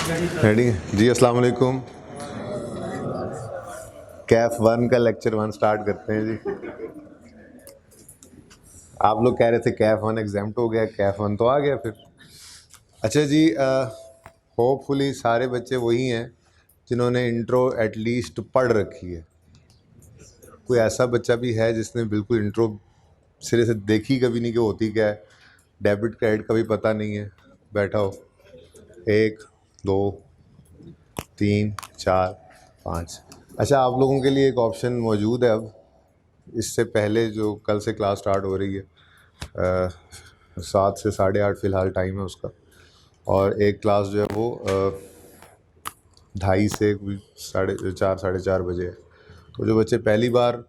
Ready जी। अस्सलाम वालेकुम। Kaif one का लेक्चर वन स्टार्ट करते हैं जी। आप लोग कह रहे थे कैफ वन एग्जाम्प्ट हो गया, कैफ वन तो आ गया फिर। अच्छा जी, होपफुली सारे बच्चे वही हैं जिन्होंने इंट्रो एटलीस्ट पढ़ रखी है। कोई ऐसा बच्चा भी है जिसने बिल्कुल इंट्रो सिरे से देखी कभी नहीं कि होती क्या है, डेबिट क्रेडिट का भी पता नहीं है? बैठा हो। 1 2 3 4 5। अच्छा, आप लोगों के लिए एक ऑप्शन मौजूद है अब, इससे पहले जो कल से क्लास स्टार्ट हो रही है, 7 से 8:30 फ़िलहाल टाइम है उसका, और एक क्लास जो है वो 2:30 से 4:30 साढ़े 4 बजे है। तो जो बच्चे पहली बार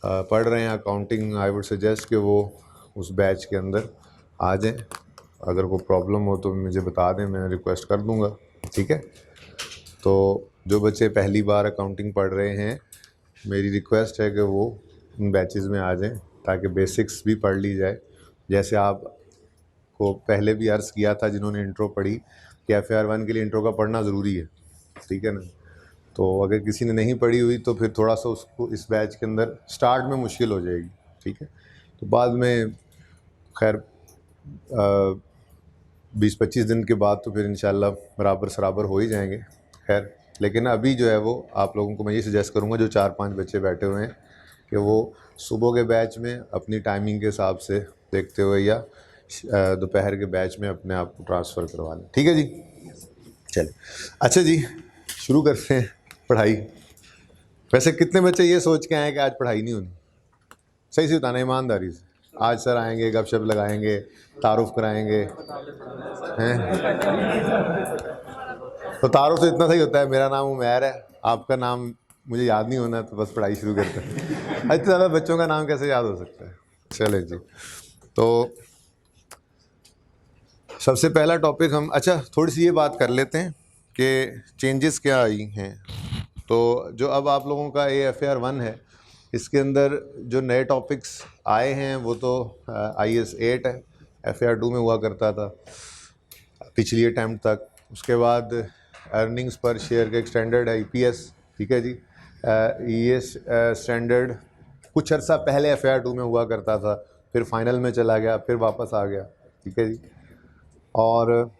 पढ़ रहे हैं अकाउंटिंग, आई वुड सजेस्ट कि वो उस बैच के अंदर आ जाएं। अगर कोई प्रॉब्लम हो तो मुझे बता दें, मैं रिक्वेस्ट कर दूंगा, ठीक है? तो जो बच्चे पहली बार अकाउंटिंग पढ़ रहे हैं, मेरी रिक्वेस्ट है कि वो उन बैचेस में आ जाएं ताकि बेसिक्स भी पढ़ ली जाए। जैसे आप को पहले भी अर्ज़ किया था जिन्होंने इंट्रो पढ़ी कि FAR 1 के लिए इंट्रो का पढ़ना ज़रूरी है, ठीक है ना? तो अगर किसी ने नहीं पढ़ी हुई तो फिर थोड़ा सा उसको इस बैच के अंदर स्टार्ट में मुश्किल हो जाएगी, ठीक है? तो बाद में खैर 20-25 दिन के बाद तो फिर इंशाल्लाह बराबर सराबर हो ही जाएंगे। खैर, लेकिन अभी जो है वो आप लोगों को मैं ये सजेस्ट करूँगा, जो 4-5 बच्चे बैठे हुए हैं, कि वो सुबह के बैच में अपनी टाइमिंग के हिसाब से देखते हुए या दोपहर के बैच में अपने आप को ट्रांसफ़र करवा लें, ठीक है जी? चलिए, अच्छा जी, शुरू करते हैं पढ़ाई। वैसे कितने बच्चे ये सोच के आए कि आज पढ़ाई नहीं होनी? सही से बताना, ईमानदारी से। आज सर आएंगे, गपशप लगाएंगे, तारुफ कराएंगे हैं? तो तारुफ तो इतना सही होता है, मेरा नाम उमैर है, आपका नाम मुझे याद नहीं होना, तो बस पढ़ाई शुरू करते हैं। इतने ज़्यादा बच्चों का नाम कैसे याद हो सकता है? चले जी, तो सबसे पहला टॉपिक हम, अच्छा थोड़ी सी ये बात कर लेते हैं कि चेंजेस क्या आई हैं। तो जो अब आप लोगों का FAR 1 है, इसके अंदर जो नए टॉपिक्स आए हैं वो तो IAS 8 है, FAR 2 में हुआ करता था पिछली अटैम्प्ट तक। उसके बाद अर्निंग्स पर शेयर का एक स्टैंडर्ड है EPS, ठीक है जी। ये स्टैंडर्ड कुछ अर्सा पहले FAR 2 में हुआ करता था, फिर फाइनल में चला गया, फिर वापस आ गया, ठीक है जी। और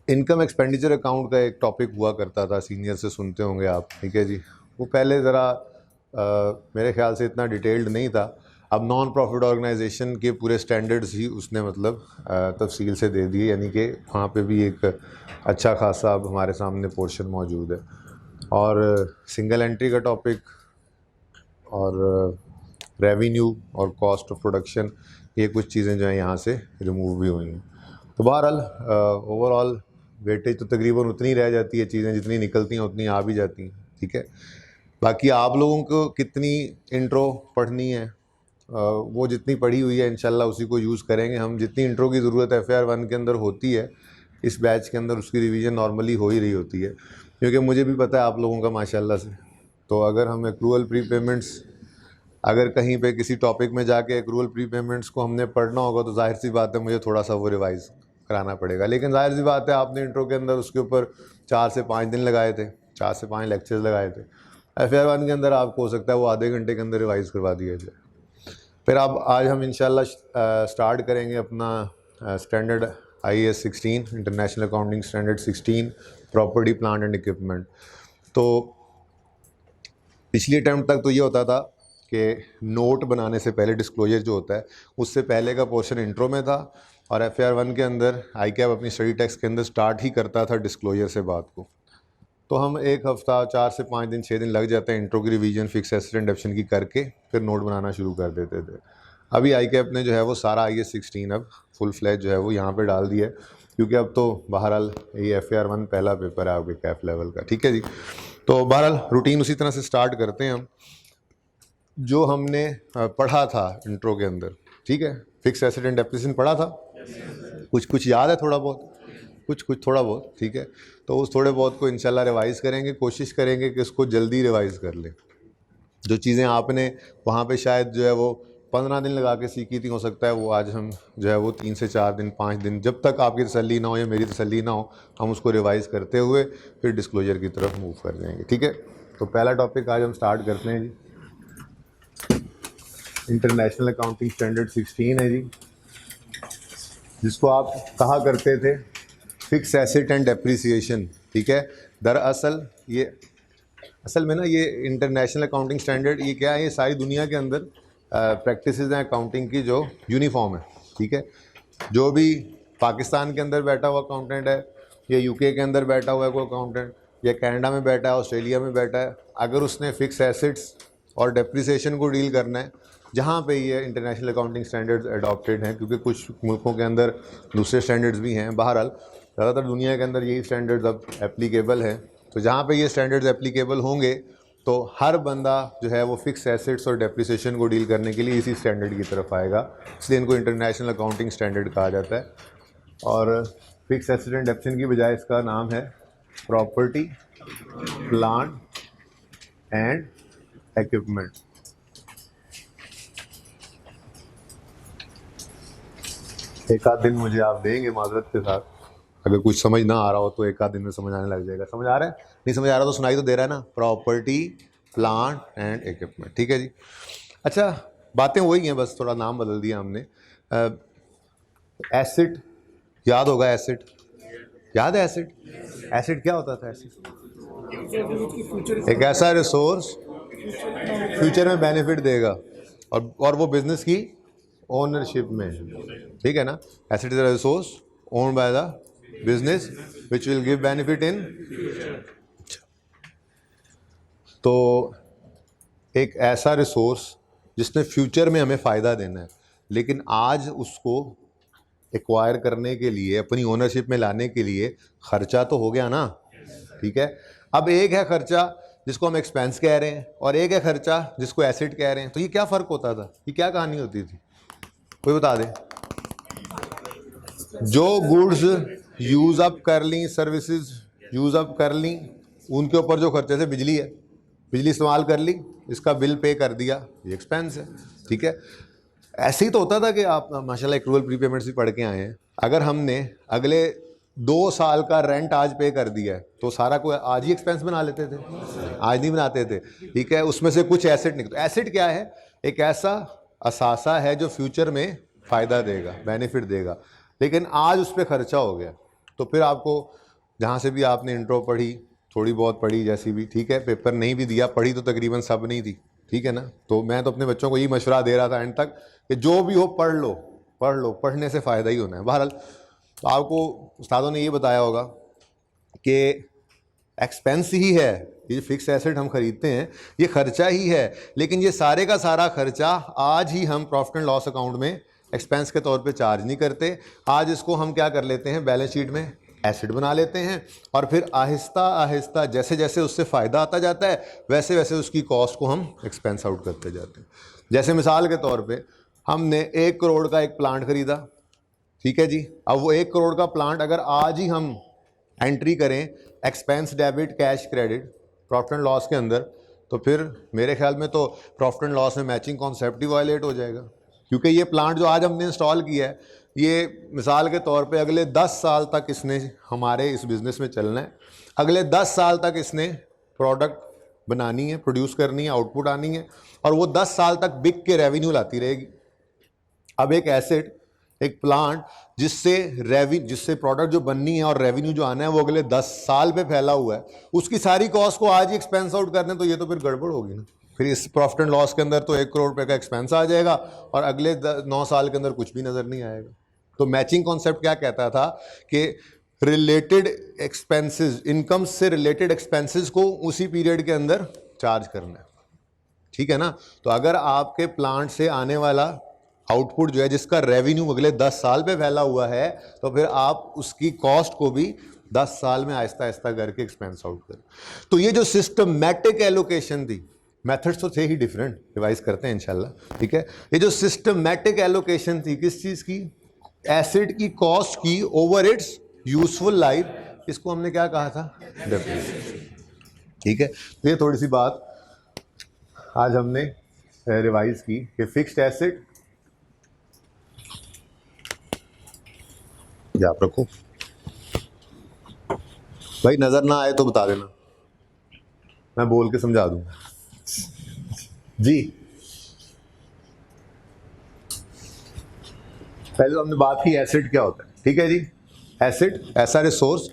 इनकम एक्सपेंडिचर अकाउंट का एक टॉपिक हुआ करता था, सीनियर से सुनते होंगे आप, ठीक है जी। वो पहले ज़रा मेरे ख्याल से इतना डिटेल्ड नहीं था। अब नॉन प्रॉफिट ऑर्गेनाइजेशन के पूरे स्टैंडर्ड्स ही उसने मतलब तफसील से दे दिए, यानी कि वहाँ पे भी एक अच्छा खासा अब हमारे सामने पोर्शन मौजूद है। और सिंगल एंट्री का टॉपिक और रेवेन्यू और कॉस्ट ऑफ प्रोडक्शन, ये कुछ चीज़ें जो हैं यहाँ से रिमूव भी हुई हैं। तो बहरहाल ओवरऑल वेटेज तो तकरीबन उतनी रह जाती है, चीज़ें जितनी निकलती हैं उतनी आ भी जाती हैं, ठीक है। बाकी आप लोगों को कितनी इंट्रो पढ़नी है, वो जितनी पढ़ी हुई है इंशाल्लाह उसी को यूज़ करेंगे हम। जितनी इंट्रो की ज़रूरत FAR 1 के अंदर होती है, इस बैच के अंदर उसकी रिवीजन नॉर्मली हो ही रही होती है, क्योंकि मुझे भी पता है आप लोगों का माशाल्लाह से। तो अगर हम एक्रूअल प्री पेमेंट्स, अगर कहीं पे किसी टॉपिक में जाके एक्रूअल प्री पेमेंट्स को हमने पढ़ना होगा तो जाहिर सी बात है मुझे थोड़ा सा वो रिवाइज़ कराना पड़ेगा। लेकिन जाहिर सी बात है आपने इंट्रो के अंदर उसके ऊपर 4 से 5 दिन लगाए थे, 4 से 5 लेक्चर्स लगाए थे। FAR 1 के अंदर आपको हो सकता है वो आधे घंटे के अंदर रिवाइज़ करवा दिया जाए। फिर अब आज हम इंशाल्लाह स्टार्ट करेंगे अपना standard IAS 16, international accounting standard 16, property plant and equipment. तो पिछली अटैम्प्ट तक तो ये होता था कि नोट बनाने से पहले डिस्क्लोजर जो होता है उससे पहले का पोर्शन इंट्रो में था, और FAR 1 के अंदर ICAP अपनी स्टडी टेक्स्ट के अंदर स्टार्ट ही करता था डिस्क्लोजर से बात को। तो हम एक हफ़्ता 4 से 5 दिन 6 दिन लग जाते हैं इंट्रो की रिवीजन फिक्स एसेट एंड डेप्शन की करके, फिर नोट बनाना शुरू कर देते थे। अभी ICAP ने जो है वो सारा IAS 16 अब फुल फ्लैज जो है वो यहाँ पे डाल दिया है, क्योंकि अब तो बहरहाल ये FAR 1 पहला पेपर है आपके कैफ लेवल का, ठीक है जी। तो बहरहाल रूटीन उसी तरह से स्टार्ट करते हैं हम जो हमने पढ़ा था इंट्रो के अंदर, ठीक है। फिक्स एसेट एंड डेप्रिसिएशन पढ़ा था, कुछ कुछ याद है, थोड़ा बहुत, कुछ थोड़ा बहुत, ठीक है। तो उस थोड़े बहुत को इंशाल्लाह रिवाइज़ करेंगे, कोशिश करेंगे कि इसको जल्दी रिवाइज़ कर लें। जो चीज़ें आपने वहाँ पे शायद जो है वो 15 दिन लगा के सीखी थी, हो सकता है वो आज हम जो है वो 3 से 4 दिन 5 दिन, जब तक आपकी तसल्ली ना हो या मेरी तसल्ली ना हो, हम उसको रिवाइज़ करते हुए फिर डिस्क्लोजर की तरफ मूव कर जाएंगे। ठीक है, तो पहला टॉपिक आज हम स्टार्ट करते हैं जी। इंटरनेशनल अकाउंटिंग स्टैंडर्ड 16 है जी, जिसको आप कहा करते थे फिक्स एसेट एंड डेप्रिसिएशन। ठीक है, दरअसल ये असल में ना ये इंटरनेशनल अकाउंटिंग स्टैंडर्ड ये क्या है, ये सारी दुनिया के अंदर प्रैक्टिसेस हैं अकाउंटिंग की जो यूनिफॉर्म है। ठीक है, जो भी पाकिस्तान के अंदर बैठा हुआ अकाउंटेंट है या यूके के अंदर बैठा हुआ है कोई अकाउंटेंट या कनाडा में बैठा है, ऑस्ट्रेलिया में बैठा है, अगर उसने फिक्स एसेट्स और डेप्रिसिएशन को डील करना है, जहाँ पे ये इंटरनेशनल अकाउंटिंग स्टैंडर्ड्स अडॉप्टेड हैं, क्योंकि कुछ मुल्कों के अंदर दूसरे स्टैंडर्ड्स भी हैं, बहरहाल ज़्यादातर दुनिया के अंदर यही स्टैंडर्ड्स अब एप्लीकेबल हैं। तो जहाँ पे ये स्टैंडर्ड्स एप्लीकेबल होंगे तो हर बंदा जो है वो फिक्स एसेट्स और डेप्रिसिएशन को डील करने के लिए इसी स्टैंडर्ड की तरफ आएगा, इसलिए इनको इंटरनेशनल अकाउंटिंग स्टैंडर्ड कहा जाता है। और फिक्स एसेट एंड डेप्रिसिएशन की बजाय इसका नाम है प्रॉपर्टी, प्लांट एंड इक्विपमेंट। एक आध दिन मुझे आप देंगे माजरत के साथ, अगर कुछ समझ ना आ रहा हो तो एक आध दिन में समझ आने लग जाएगा। समझ आ रहा है? नहीं समझ आ रहा तो सुनाई तो दे रहा है ना, प्रॉपर्टी, प्लांट एंड इक्विपमेंट। ठीक है जी, अच्छा बातें वही हैं, बस थोड़ा नाम बदल दिया हमने। एसिड याद होगा, एसिड याद है? एसिड, एसिड क्या होता था? एसिड एक ऐसा रिसोर्स फ्यूचर में बेनिफिट देगा और वो बिजनेस की ओनरशिप में। ठीक है ना, acid is a resource owned by the business which will give benefit in. तो एक ऐसा रिसोर्स जिसने फ्यूचर में हमें फ़ायदा देना है, लेकिन आज उसको एक्वायर करने के लिए, अपनी ओनरशिप में लाने के लिए खर्चा तो हो गया ना। ठीक है, अब एक है खर्चा जिसको हम एक्सपेंस कह रहे हैं और एक है खर्चा जिसको एसेट कह रहे हैं। तो ये क्या फ़र्क होता था, ये क्या कहानी होती थी, कोई बता दे? जो गुड्स यूज़ अप कर ली, सर्विसेज यूज़ अप कर ली, उनके ऊपर जो खर्चे थे, बिजली है, बिजली इस्तेमाल कर ली, इसका बिल पे कर दिया, ये एक्सपेंस है। ठीक है, ऐसे ही तो होता था कि आप माशाल्लाह एक्रूअल प्रीपेमेंट्स भी पढ़ के आए हैं। अगर हमने अगले 2 साल का रेंट आज पे कर दिया है तो सारा को आज ही एक्सपेंस बना लेते थे, आज नहीं बनाते थे। ठीक है, उसमें से कुछ एसेट निकलता। एसेट क्या है? एक ऐसा असासा है जो फ्यूचर में फ़ायदा देगा, बेनिफिट देगा, लेकिन आज उस पर खर्चा हो गया। तो फिर आपको जहाँ से भी आपने इंट्रो पढ़ी, थोड़ी बहुत पढ़ी जैसी भी, ठीक है, पेपर नहीं भी दिया, पढ़ी तो तकरीबन सब नहीं थी। ठीक है ना, तो मैं तो अपने बच्चों को यही मशवरा दे रहा था एंड तक कि जो भी हो पढ़ लो, पढ़ लो, पढ़ने से फ़ायदा ही होना है। बहरहाल तो आपको उस्तादों ने ये बताया होगा कि एक्सपेंस ही है, ये फिक्स एसेट हम खरीदते हैं, ये खर्चा ही है, लेकिन ये सारे का सारा खर्चा आज ही हम प्रॉफिट एंड लॉस अकाउंट में एक्सपेंस के तौर पे चार्ज नहीं करते। आज इसको हम क्या कर लेते हैं, बैलेंस शीट में एसेट बना लेते हैं और फिर आहिस्ता आहिस्ता जैसे जैसे उससे फ़ायदा आता जाता है वैसे वैसे उसकी कॉस्ट को हम एक्सपेंस आउट करते जाते हैं। जैसे मिसाल के तौर पे हमने 1 करोड़ का एक प्लांट ख़रीदा, ठीक है जी, अब वो 1 करोड़ का प्लांट अगर आज ही हम एंट्री करें expense debit cash credit profit and loss के अंदर, तो फिर मेरे ख्याल में तो प्रॉफिट एंड लॉस में मैचिंग कॉन्सेप्ट ही वायलेट हो जाएगा, क्योंकि ये प्लांट जो आज हमने इंस्टॉल किया है ये मिसाल के तौर पे अगले 10 साल तक इसने हमारे इस बिज़नेस में चलना है, अगले 10 साल तक इसने प्रोडक्ट बनानी है, प्रोड्यूस करनी है, आउटपुट आनी है, और वो 10 साल तक बिक के रेवेन्यू लाती रहेगी। अब एक एसेट, एक प्लांट जिससे प्रोडक्ट जो बननी है और रेवेन्यू जो आना है वो अगले 10 साल पे फैला हुआ है, उसकी सारी कॉस्ट को आज ही एक्सपेंस आउट करने, तो ये तो फिर गड़बड़ होगी ना। फिर इस प्रॉफिट एंड लॉस के अंदर तो 1 करोड़ रुपए का एक्सपेंस आ जाएगा और अगले 9 साल के अंदर कुछ भी नज़र नहीं आएगा। तो मैचिंग कॉन्सेप्ट क्या कहता था कि रिलेटेड एक्सपेंसेस, इनकम से रिलेटेड एक्सपेंसेस को उसी पीरियड के अंदर चार्ज करना है। ठीक है ना, तो अगर आपके प्लांट से आने वाला आउटपुट जो है जिसका रेवेन्यू अगले 10 साल पे फैला हुआ है, तो फिर आप उसकी कॉस्ट को भी 10 साल में आहिस्ता आहिस्ता करके एक्सपेंस आउट करें। तो ये जो सिस्टमैटिक एलोकेशन थी, मेथड्स तो थे ही डिफरेंट, रिवाइज करते हैं इंशाल्लाह, ठीक है। ये जो सिस्टमैटिक एलोकेशन थी किस चीज़ की, एसिड की कॉस्ट की ओवर इट्स यूजफुल लाइफ, इसको हमने क्या कहा था, डेप्रिसिएशन। ठीक है, तो ये थोड़ी सी बात आज हमने रिवाइज की कि फिक्स्ड एसेट ये आप रखो भाई, नज़र ना आए तो बता देना, मैं बोल के समझा दूंगा जी। पहले तो हमने बात की एसेट क्या होता है, ठीक है जी। एसेट ऐसा रिसोर्स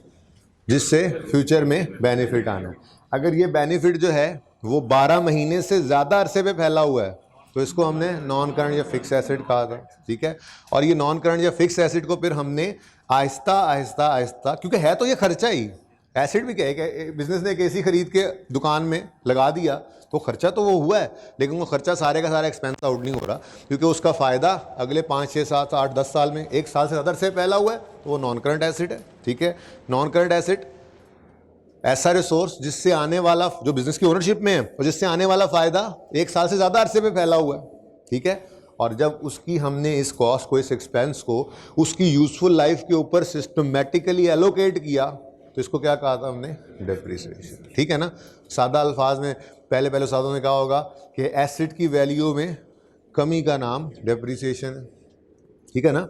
जिससे फ्यूचर में बेनिफिट आना है। अगर ये बेनिफिट जो है वो 12 महीने से ज़्यादा अरसे पे फैला हुआ है तो इसको हमने नॉन करंट या फिक्स एसेट कहा था, ठीक है। और ये नॉन करंट या फिक्स एसेट को फिर हमने आहिस्ता आहिस्ता आहिस्ता, क्योंकि है तो ये खर्चा ही, एसेट भी क्या है, बिजनेस ने एक एसी खरीद के दुकान में लगा दिया तो खर्चा तो वो हुआ है, लेकिन वो खर्चा सारे का सारा एक्सपेंस आउट नहीं हो रहा, क्योंकि उसका फ़ायदा अगले 5, 6, 7, 8, 10 साल में, 1 साल से ज़्यादा से फैला हुआ है, तो वो नॉन करंट एसेट है, ठीक है। नॉन करंट एसेट ऐसा रिसोर्स जिससे आने वाला, जो बिजनेस की ओनरशिप में है और जिससे आने वाला फ़ायदा 1 साल से ज़्यादा अरसे पे फैला हुआ है, ठीक है। और जब उसकी हमने इस कॉस्ट को, इस एक्सपेंस को उसकी यूजफुल लाइफ के ऊपर सिस्टमेटिकली एलोकेट किया तो इसको क्या कहा था हमने, डेप्रिसिएशन, ठीक है ना। सादा अल्फाज में पहले सालों में क्या होगा कि एसेट की वैल्यू में कमी का नाम डेप्रिसिएशन है, ठीक है ना।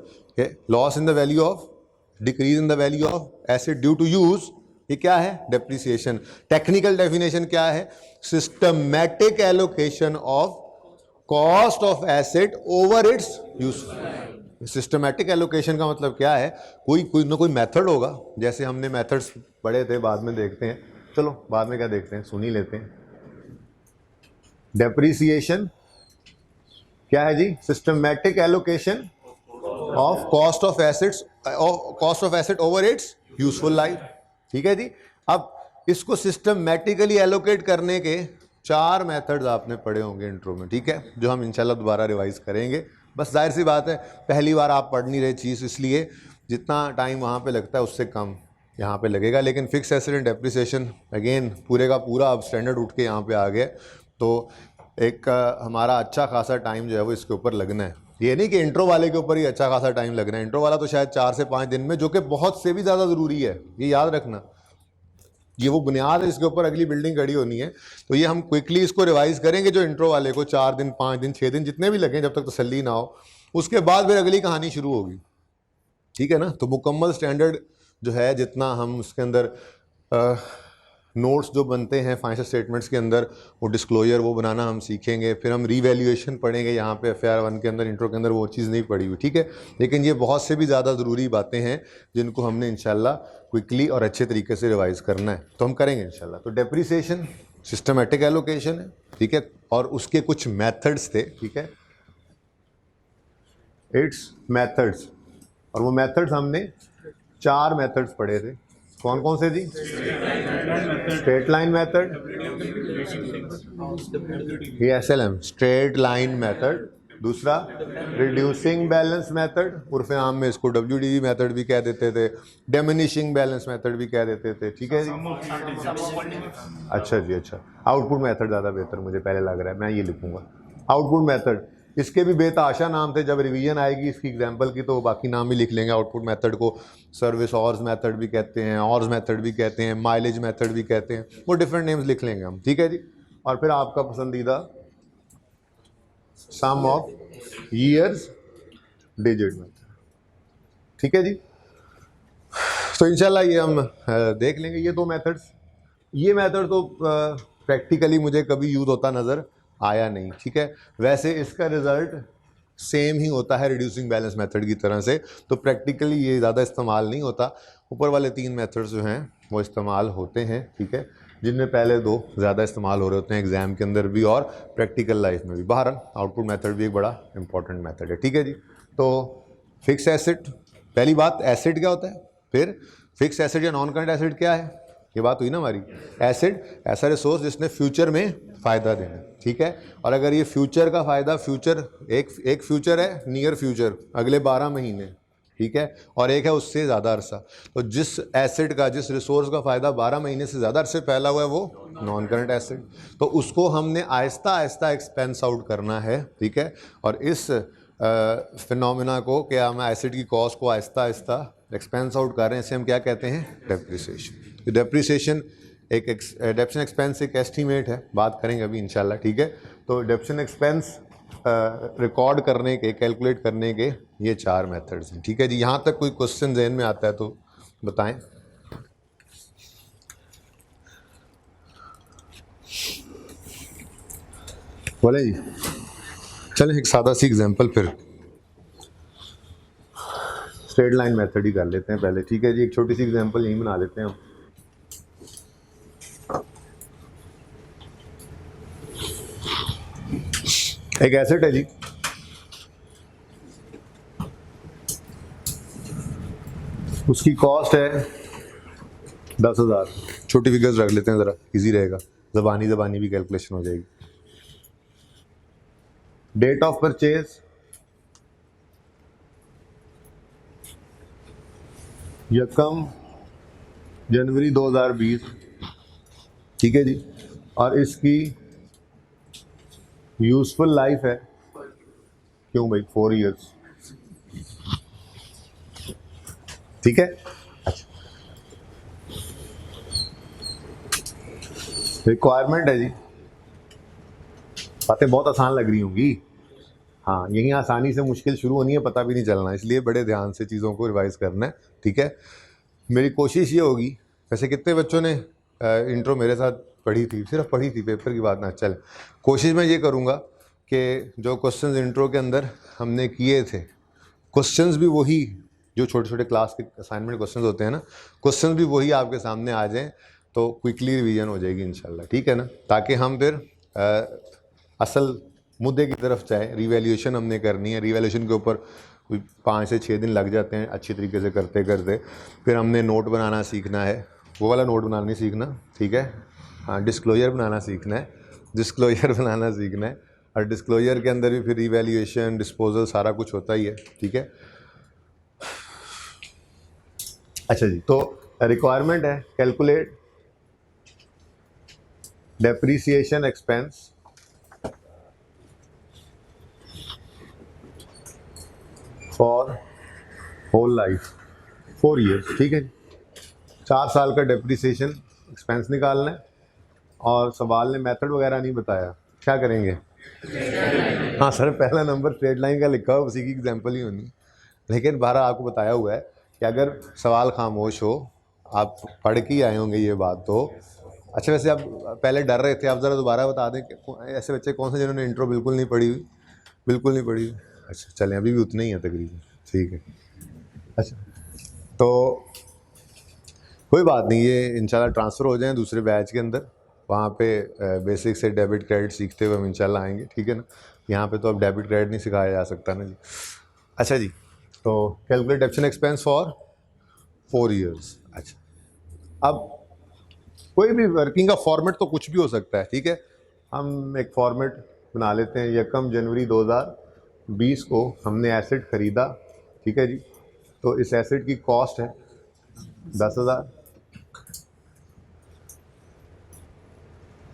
Loss in the value of, decrease in the value of asset due to use, ये क्या है, डेप्रिसिएशन। टेक्निकल डेफिनेशन क्या है, systematic allocation of cost of asset over its use. Systematic allocation का मतलब क्या है, कोई ना कोई मेथड होगा, जैसे हमने मेथड्स पढ़े थे, बाद में देखते हैं, चलो बाद में क्या देखते हैं, सुन ही लेते हैं। डेप्रिसिएशन क्या है जी, systematic allocation of cost of assets, cost of asset over its useful life, ठीक है जी। अब इसको सिस्टमैटिकली एलोकेट करने के 4 मेथड्स आपने पढ़े होंगे इंट्रो में, ठीक है, जो हम इंशाल्लाह दोबारा रिवाइज करेंगे। बस जाहिर सी बात है पहली बार आप पढ़ नहीं रहे चीज़, इसलिए जितना टाइम वहाँ पे लगता है उससे कम यहाँ पे लगेगा। लेकिन fix asset and depreciation again पूरे का पूरा अब स्टैंडर्ड उठ के यहाँ पे आ गया, तो एक हमारा अच्छा खासा टाइम जो है वो इसके ऊपर लगना है। ये नहीं कि इंट्रो वाले के ऊपर ही अच्छा खासा टाइम लगना है, इंट्रो वाला तो शायद 4 से 5 दिन में, जो कि बहुत से भी ज़्यादा ज़रूरी है, ये याद रखना। ये वो बुनियाद है, इसके ऊपर अगली बिल्डिंग खड़ी होनी है। तो ये हम क्विकली इसको रिवाइज करेंगे, जो इंट्रो वाले को 4 दिन, 5 दिन, 6 दिन, जितने भी लगें, जब तक तसल्ली ना हो, उसके बाद फिर अगली कहानी शुरू होगी, ठीक है ना। तो मुकम्मल स्टैंडर्ड जो है, जितना हम उसके अंदर नोट्स जो बनते हैं फाइनेंशियल स्टेटमेंट्स के अंदर, वो डिस्क्लोजर वो बनाना हम सीखेंगे। फिर हम रीवैल्यूएशन पढ़ेंगे, यहाँ पे FAR 1 के अंदर, इंट्रो के अंदर वो चीज़ नहीं पढ़ी हुई, ठीक है। लेकिन ये बहुत से भी ज़्यादा ज़रूरी बातें हैं जिनको हमने इंशाल्लाह क्विकली और अच्छे तरीके से रिवाइज करना है, तो हम करेंगे इंशाल्लाह। तो डेप्रिसिएशन सिस्टमेटिक एलोकेशन है, ठीक है, और उसके कुछ मेथड्स थे, ठीक है, इट्स मेथड्स। और वो मेथड्स हमने 4 मेथड्स पढ़े थे। कौन कौन से जी, स्ट्रेट लाइन मेथड, ये SLM स्ट्रेट लाइन मेथड, दूसरा रिड्यूसिंग बैलेंस मेथड, उर्फ आम में इसको WDB मेथड भी कह देते थे, डिमिनिशिंग बैलेंस मेथड भी कह देते थे, ठीक है जी। अच्छा जी, अच्छा, आउटपुट मेथड ज़्यादा बेहतर मुझे पहले लग रहा है, मैं ये लिखूंगा आउटपुट मेथड। इसके भी बेताशा नाम थे, जब रिवीजन आएगी इसकी एग्जांपल की तो बाकी नाम भी लिख लेंगे आउटपुट मेथड को। सर्विस ऑर्स मेथड भी कहते हैं, ऑर्स मेथड भी कहते हैं, माइलेज मेथड भी कहते हैं, वो डिफरेंट नेम्स लिख लेंगे हम, ठीक है जी। और फिर आपका पसंदीदा सम ऑफ ईयर्स डिजिट मेथड, ठीक है जी। तो इंशाल्लाह ये हम देख लेंगे ये 2 मेथड्स। ये मेथड तो प्रैक्टिकली मुझे कभी यूज़ होता नज़र आया नहीं, ठीक है। वैसे इसका रिज़ल्ट सेम ही होता है रिड्यूसिंग बैलेंस मेथड की तरह से, तो प्रैक्टिकली ये ज़्यादा इस्तेमाल नहीं होता। ऊपर वाले 3 मेथड्स जो हैं वो इस्तेमाल होते हैं, ठीक है, जिनमें पहले 2 ज़्यादा इस्तेमाल हो रहे होते हैं एग्ज़ाम के अंदर भी और प्रैक्टिकल लाइफ में भी। बहरहाल आउटपुट मेथड भी एक बड़ा इंपॉर्टेंट मेथड है, ठीक है जी। तो फिक्स एसेट, पहली बात एसेट क्या होता है, फिर फिक्स एसेट या नॉन करंट एसेट क्या है, ये बात हुई ना हमारी। एसेट ऐसा रिसोर्स जिसने फ्यूचर में फ़ायदा देना, ठीक है। और अगर ये फ्यूचर का फ़ायदा, फ्यूचर एक फ्यूचर है, नियर फ्यूचर अगले 12 महीने, ठीक है, और एक है उससे ज़्यादा अरसा, तो जिस एसेट का, जिस रिसोर्स का फ़ायदा 12 महीने से ज़्यादा अरसे फैला हुआ है वो नॉन करंट एसेट, तो उसको हमने आहिस्ता आहिस्ता एक्सपेंस आउट करना है, ठीक है। और इस फिनोमिना को, क्या हम एसेट की कॉस्ट को आहिस्ता आहिस्ता एक्सपेंस आउट कर रहे हैं, इसे हम क्या कहते हैं, डेप्रिसिएशन। डेप्रिसिएशन एक डेप्रिसिएशन एक्सपेंस एक एस्टीमेट है, बात करेंगे अभी इंशाल्लाह, ठीक है। तो डेप्रिसिएशन एक्सपेंस रिकॉर्ड करने के, कैलकुलेट करने के ये 4 मेथड्स हैं। ठीक है जी, यहाँ तक कोई क्वेश्चन जहन में आता है तो बताएं। बोले जी, चलें एक सादा सी एग्जांपल फिर स्ट्रेट लाइन मेथड ही कर लेते हैं पहले। ठीक है जी, एक छोटी सी एग्जांपल यहीं बना लेते हैं हम। एक एसेट है जी, उसकी कॉस्ट है 10,000। छोटी फिगर्स रख लेते हैं, ज़रा इजी रहेगा, ज़बानी भी कैलकुलेशन हो जाएगी। डेट ऑफ परचेज यकम जनवरी 2020। ठीक है जी, और इसकी यूजफुल लाइफ है, क्यों भाई, 4 इयर्स। ठीक है, अच्छा, रिक्वायरमेंट है जी। बातें बहुत आसान लग रही होंगी, हाँ, यहीं आसानी से मुश्किल शुरू होनी है, पता भी नहीं चलना, इसलिए बड़े ध्यान से चीज़ों को रिवाइज करना है। ठीक है, मेरी कोशिश ये होगी, वैसे कितने बच्चों ने इंट्रो मेरे साथ पढ़ी थी, सिर्फ पढ़ी थी, पेपर की बात ना, चल कोशिश मैं ये करूँगा कि जो क्वेश्चंस इंट्रो के अंदर हमने किए थे, क्वेश्चंस भी वही, जो छोटे छोटे क्लास के असाइनमेंट क्वेश्चंस होते हैं ना, क्वेश्चंस भी वही आपके सामने आ जाएं तो क्विकली रिवीजन हो जाएगी इंशाल्लाह। ठीक है ना, ताकि हम फिर असल मुद्दे की तरफ जाएँ। रिवैल्यूएशन हमने करनी है, रिवैल्यूएशन के ऊपर 5 से 6 दिन लग जाते हैं अच्छी तरीके से करते करते। फिर हमने नोट बनाना सीखना है, वो वाला नोट बनाना नहीं सीखना, ठीक है, हाँ, डिस्क्लोजर बनाना सीखना है, डिस्क्लोजर बनाना सीखना है, और डिस्क्लोजर के अंदर भी फिर रिवैल्यूएशन, डिस्पोजल सारा कुछ होता ही है। ठीक है, अच्छा जी, तो रिक्वायरमेंट है calculate depreciation expense for whole life 4 years. ठीक है, 4 साल का डेप्रीसिएशन एक्सपेंस निकालना है, और सवाल ने मेथड वगैरह नहीं बताया, क्या करेंगे? हाँ सर, पहला नंबर स्ट्रेट लाइन का लिखा हो, उसी की एग्जांपल ही होनी, लेकिन 12 आपको बताया हुआ है कि अगर सवाल खामोश हो, आप पढ़ के ही आए होंगे ये बात तो। अच्छा, वैसे आप पहले डर रहे थे, आप ज़रा दोबारा बता दें कि ऐसे बच्चे कौन से जिन्होंने इंट्रो बिल्कुल नहीं पढ़ी हुई, बिल्कुल नहीं पढ़ी हुई? अच्छा चलें, अभी भी उतने ही हैं तकरीबन, ठीक है। अच्छा, तो कोई बात नहीं, ये इंशाल्लाह ट्रांसफ़र हो जाएं दूसरे बैच के अंदर, वहाँ पे बेसिक से डेबिट क्रेडिट सीखते हुए हम इंशाल्लाह आएंगे। ठीक है ना, यहाँ पे तो अब डेबिट क्रेडिट नहीं सिखाया जा सकता ना जी। अच्छा जी, तो कैलकुलेट डेप्शन एक्सपेंस फॉर 4 इयर्स। अच्छा, अब कोई भी वर्किंग का फॉर्मेट तो कुछ भी हो सकता है। ठीक है, हम एक फॉर्मेट बना लेते हैं, यकम जनवरी 2020 को हमने एसेट ख़रीदा। ठीक है जी, तो इस एसेट की कॉस्ट है 10,000।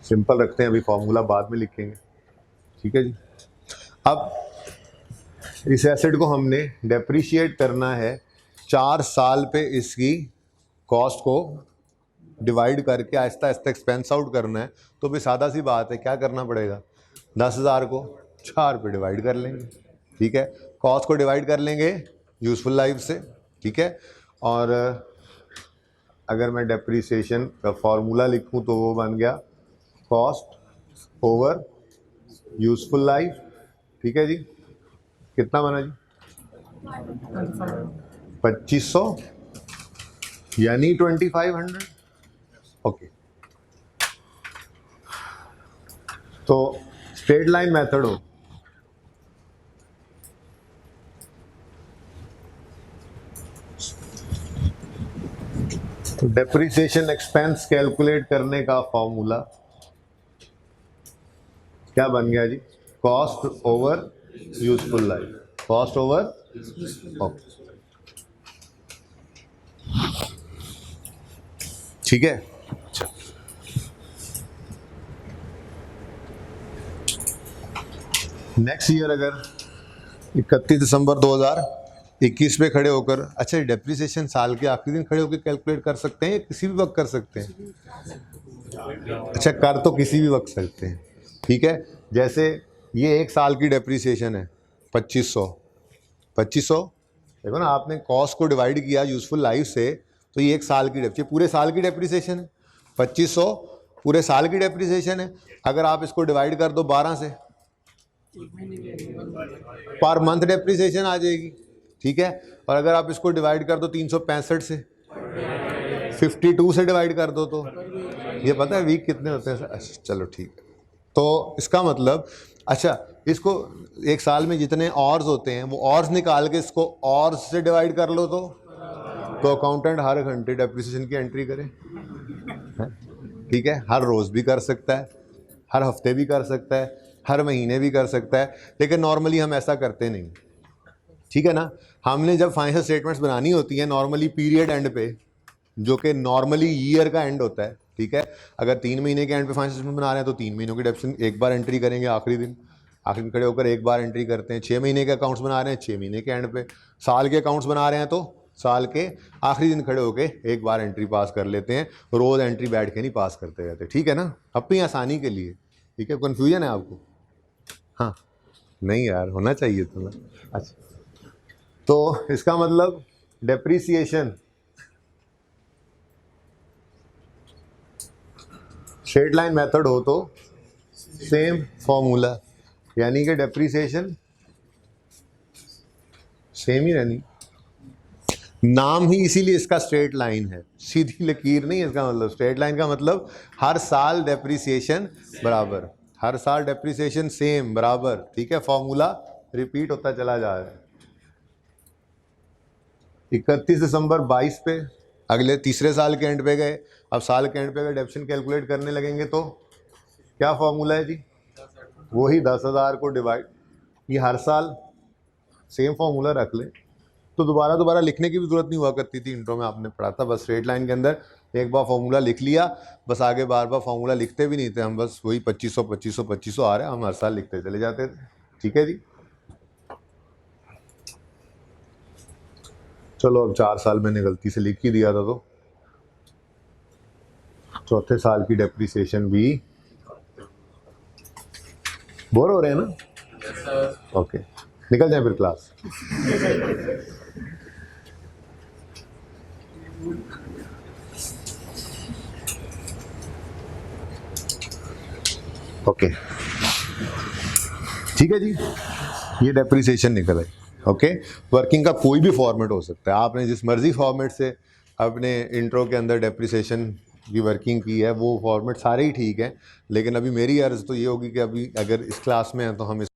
सिंपल रखते हैं, अभी फॉर्मूला बाद में लिखेंगे। ठीक है जी, अब इस एसेट को हमने डेप्रीशिएट करना है, 4 साल पे इसकी कॉस्ट को डिवाइड करके आहिस्ता आहिस्ता एक्सपेंस आउट करना है। तो भी सादा सी बात है, क्या करना पड़ेगा, 10,000 को 4 पे डिवाइड कर लेंगे। ठीक है, कॉस्ट को डिवाइड कर लेंगे यूजफुल लाइफ से। ठीक है, और अगर मैं डेप्रीसिएशन का फॉर्मूला लिखूं तो वो बन गया कॉस्ट ओवर यूजफुल लाइफ। ठीक है जी, कितना बना जी, 2500 यानी 2500। ओके, तो स्ट्रेट लाइन मेथड हो, तो डेप्रीसिएशन एक्सपेंस कैलकुलेट करने का फॉर्मूला क्या बन गया जी, cost over useful life, cost over, okay, ठीक है। नेक्स्ट ईयर अगर 31 दिसंबर 2021 पे खड़े होकर, अच्छा डेप्रीसिएशन साल के आखिरी दिन खड़े होकर कैलकुलेट कर सकते हैं या किसी भी वक्त कर सकते हैं? अच्छा, कर तो किसी भी वक्त सकते हैं। ठीक है, जैसे ये 1 साल की डेप्रीसिएशन है 2500। 2500 देखो ना, आपने कॉस्ट को डिवाइड किया यूजफुल लाइफ से, तो ये 1 साल की ये पूरे साल की डेप्रीसिएशन है। 2500 पूरे साल की डेप्रीसिएशन है। अगर आप इसको डिवाइड कर दो 12 से, पर मंथ डेप्रीसिएशन आ जाएगी, ठीक है। और अगर आप इसको डिवाइड कर दो 365 से, 52 से डिवाइड कर दो, तो ये पता है वीक कितने होते हैं? अच्छा चलो ठीक है। तो इसका मतलब, अच्छा इसको 1 साल में जितने ऑर्स होते हैं वो ऑर्स निकाल के इसको ऑर्स से डिवाइड कर लो, तो अकाउंटेंट हर घंटे डेप्रिसिएशन की एंट्री करे, ठीक है। हर रोज़ भी कर सकता है, हर हफ्ते भी कर सकता है, हर महीने भी कर सकता है, लेकिन नॉर्मली हम ऐसा करते नहीं, ठीक है ना। हमने जब फाइनेंशियल स्टेटमेंट्स बनानी होती हैं नॉर्मली पीरियड एंड पे, जो कि नॉर्मली ईयर का एंड होता है, ठीक है। अगर 3 महीने के एंड पे फाइनेंशियल स्टेटमेंट बना रहे हैं तो 3 महीनों की डेप्रिसिएशन एक बार एंट्री करेंगे, आखिरी दिन खड़े होकर एक बार एंट्री करते हैं। 6 महीने के अकाउंट्स बना रहे हैं 6 महीने के एंड पे, साल के अकाउंट्स बना रहे हैं तो साल के आखिरी दिन खड़े होकर एक बार एंट्री पास कर लेते हैं, रोज़ एंट्री बैठ के नहीं पास करते रहते, ठीक है ना, अपनी आसानी के लिए, ठीक है। कन्फ्यूजन है आपको? हाँ नहीं यार, होना चाहिए तुम्हें। अच्छा, तो इसका मतलब डेप्रीसिएशन स्ट्रेट लाइन मेथड हो तो सेम फॉर्मूला, यानी कि डेप्रीसिएशन सेम ही रहनी। नाम ही इसीलिए इसका स्ट्रेट लाइन है, सीधी लकीर नहीं है इसका मतलब। स्ट्रेट लाइन का मतलब हर साल डेप्रीसिएशन बराबर, हर साल डेप्रीसिएशन सेम बराबर, ठीक है। फॉर्मूला रिपीट होता चला जा रहा है। 31 दिसंबर 22 पे अगले तीसरे साल के एंड पे गए, अब साल के एंड पे अगर डेप्शन कैलकुलेट करने लगेंगे तो क्या फॉर्मूला है जी? वही 10,000 को डिवाइड, ये हर साल सेम फॉर्मूला रख लें, तो दोबारा लिखने की भी जरूरत नहीं हुआ करती थी। इंट्रो में आपने पढ़ा था, बस स्ट्रेट लाइन के अंदर एक बार फॉर्मूला लिख लिया, बस आगे बार बार फॉर्मूला लिखते भी नहीं थे हम, बस वही 2500 आ रहा है, हम हर साल लिखते चले जाते थे, ठीक है जी। चलो अब 4 साल मैंने गलती से लिख ही दिया था, तो चौथे साल की डेप्रीसिएशन भी बोर हो रहे हैं ना? ओके, निकल जाए फिर क्लास। ओके ठीक है जी, ये डेप्रीसिएशन निकल आई। ओके, वर्किंग का कोई भी फॉर्मेट हो सकता है, आपने जिस मर्जी फॉर्मेट से अपने इंट्रो के अंदर डेप्रीसिएशन की वर्किंग की है वो फॉर्मेट सारे ही ठीक है, लेकिन अभी मेरी अर्ज़ तो ये होगी कि अभी अगर इस क्लास में हैं तो हम इस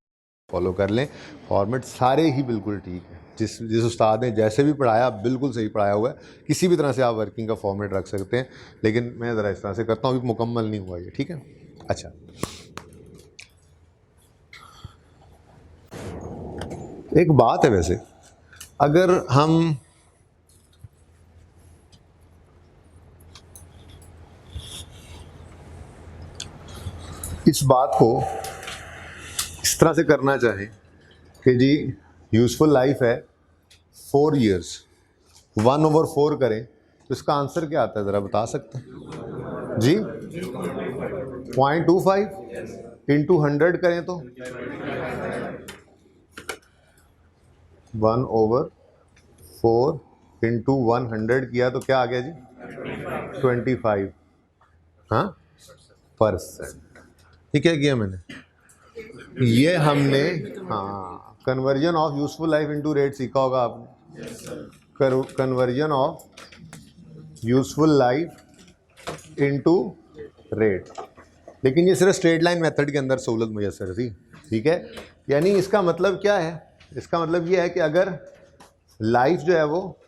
फॉलो कर लें। फॉर्मेट सारे ही बिल्कुल ठीक है, जिस उस्ताद ने जैसे भी पढ़ाया बिल्कुल सही पढ़ाया हुआ है, किसी भी तरह से आप वर्किंग का फॉर्मेट रख सकते हैं, लेकिन मैं ज़रा इस तरह से करता हूँ, अभी मुकम्मल नहीं हुआ ये, ठीक है। अच्छा, एक बात है वैसे, अगर हम इस बात को इस तरह से करना चाहें कि जी यूज़फुल लाइफ है 4 years, 1/4 करें तो इसका आंसर क्या आता है, ज़रा बता सकते हैं जी? 0.25 इंटू 100 करें तो 1/4 इंटू 100 किया तो क्या आ गया जी? 25 हाँ %। ठीक है, किया मैंने ये हमने, हाँ, conversion of useful life into rate सीखा होगा आपने, conversion of useful life into rate, लेकिन ये सिर्फ स्ट्रेट लाइन मेथड के अंदर सहूलत मुयसर थी, ठीक है। यानी इसका मतलब क्या है? इसका मतलब ये है कि अगर लाइफ जो है वो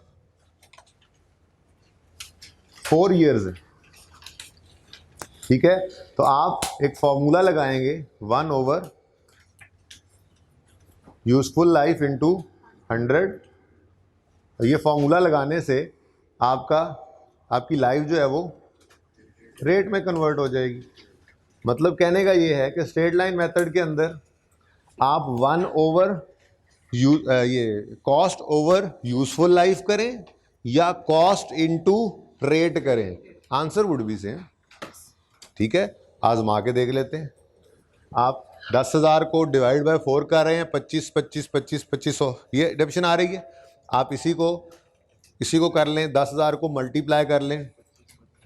4 years है, ठीक है, तो आप एक फॉर्मूला लगाएंगे 1/, यूजफुल लाइफ इनटू 100। ये फॉर्मूला लगाने से आपकी लाइफ जो है वो रेट में कन्वर्ट हो जाएगी। मतलब कहने का ये है कि स्ट्रेट लाइन मेथड के अंदर आप 1/, ये कॉस्ट ओवर यूजफुल लाइफ करें या कॉस्ट इनटू रेट करें, आंसर वुड बी सेम, ठीक है। आजमा के देख लेते हैं। आप 10,000 को डिवाइड बाय 4 कर रहे हैं, 25 25 25 2500, ये डेफिनेशन आ रही है। आप इसी को कर लें, 10,000 को मल्टीप्लाई कर लें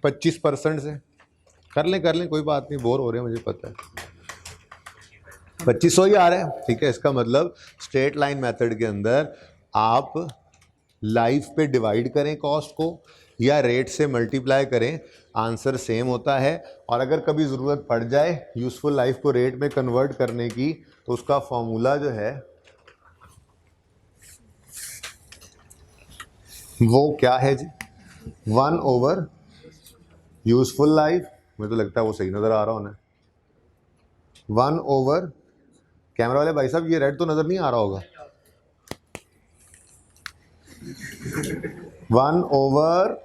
25% से, कर लें कोई बात नहीं, बोर हो रहे हैं मुझे पता है, 2500 ही आ रहा है, ठीक है। इसका मतलब स्ट्रेट लाइन मेथड के अंदर आप लाइफ पे डिवाइड करें कॉस्ट को या रेट से मल्टीप्लाई करें, आंसर सेम होता है। और अगर कभी ज़रूरत पड़ जाए यूज़फुल लाइफ को रेट में कन्वर्ट करने की, तो उसका फॉर्मूला जो है वो क्या है जी, 1/, यूज़फुल लाइफ, मुझे तो लगता है वो सही नज़र आ रहा होना, 1/, कैमरा वाले भाई साहब ये रेड तो नज़र नहीं आ रहा होगा, 1/,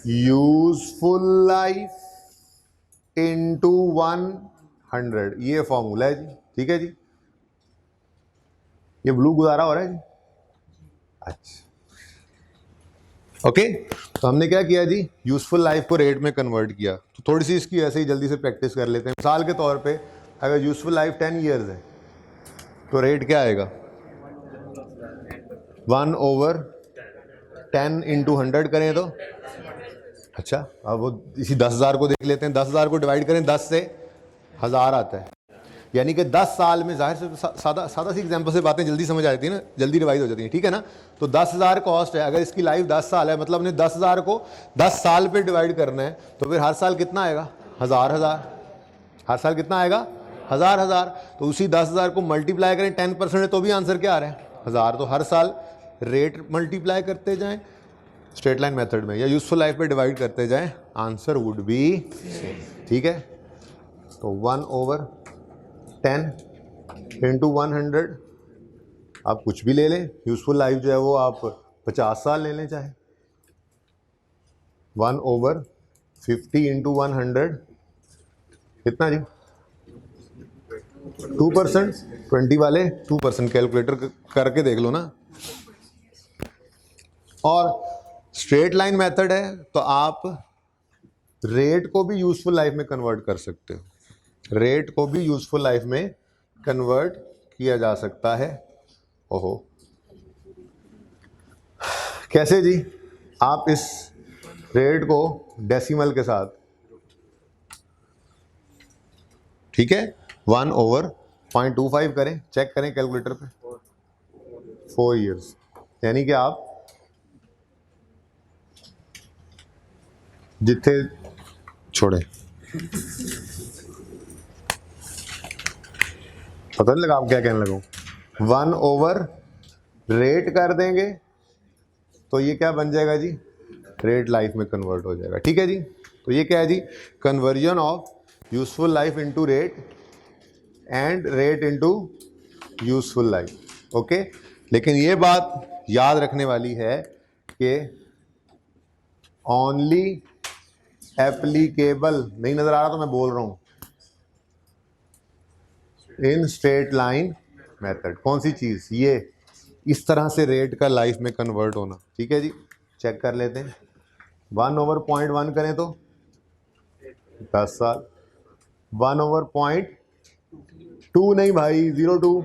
यूजफुल लाइफ इंटू 100, ये फॉर्मूला है जी, ठीक है जी। ये ब्लू गुजारा हो रहा है जी, अच्छा ओके। तो हमने क्या किया जी, यूजफुल लाइफ को रेट में कन्वर्ट किया। तो थोड़ी सी इसकी ऐसे ही जल्दी से प्रैक्टिस कर लेते हैं। मिसाल के तौर पे अगर यूजफुल लाइफ 10 ईयर्स है तो रेट क्या आएगा, 1/10 इंटू 100 करें तो, अच्छा अब वो इसी 10,000 को देख लेते हैं, 10,000 को डिवाइड करें 10 से, 1000 आता है। यानी कि 10 साल में, जाहिर से सादा सी एग्जांपल से बातें जल्दी समझ आ जाती है ना, जल्दी रिवाइज हो जाती है, ठीक है ना। तो 10,000 कॉस्ट है, अगर इसकी लाइफ 10 साल है, मतलब हमने 10,000 को 10 साल पे डिवाइड करना है, तो फिर हर साल कितना आएगा, 1000, हर साल कितना आएगा, 1000। तो उसी 10,000 को मल्टीप्लाई करें 10% तो भी आंसर क्या आ रहा है, 1000। तो हर साल रेट मल्टीप्लाई करते जाएं स्ट्रेट लाइन मेथड में, या यूजफुल लाइफ पे डिवाइड करते जाएं, आंसर वुड बी सेम, ठीक है। तो 1/10 इंटू 100, आप कुछ भी ले लें, यूजफुल लाइफ जो है वो आप 50 साल ले लें चाहे, 1/50 इंटू 100 कितना जी, 2%, 20 वाले 2%, कैलकुलेटर करके देख लो ना। और स्ट्रेट लाइन मेथड है तो आप रेट को भी यूजफुल लाइफ में कन्वर्ट कर सकते हो, रेट को भी यूजफुल लाइफ में कन्वर्ट किया जा सकता है। ओहो, कैसे जी, आप इस रेट को डेसिमल के साथ, ठीक है, 1/0.25 करें, चेक करें कैलकुलेटर पे, 4 ईयर्स, यानी कि आप जिथे छोड़े, पता नहीं लगा आप क्या कहने लगा, 1/रेट कर देंगे तो ये क्या बन जाएगा जी, रेट लाइफ में कन्वर्ट हो जाएगा, ठीक है जी। तो ये क्या है जी, conversion of useful life into rate and rate into useful life, okay. लेकिन ये बात याद रखने वाली है कि ओनली एप्लीकेबल, नहीं नजर आ रहा तो मैं बोल रहा हूं, इन स्ट्रेट लाइन मेथड। कौन सी चीज, ये इस तरह से रेट का लाइफ में कन्वर्ट होना, ठीक है जी। चेक कर लेते हैं, 1/0.1 करें तो 10 साल, 1/0.2 नहीं भाई, 0.2,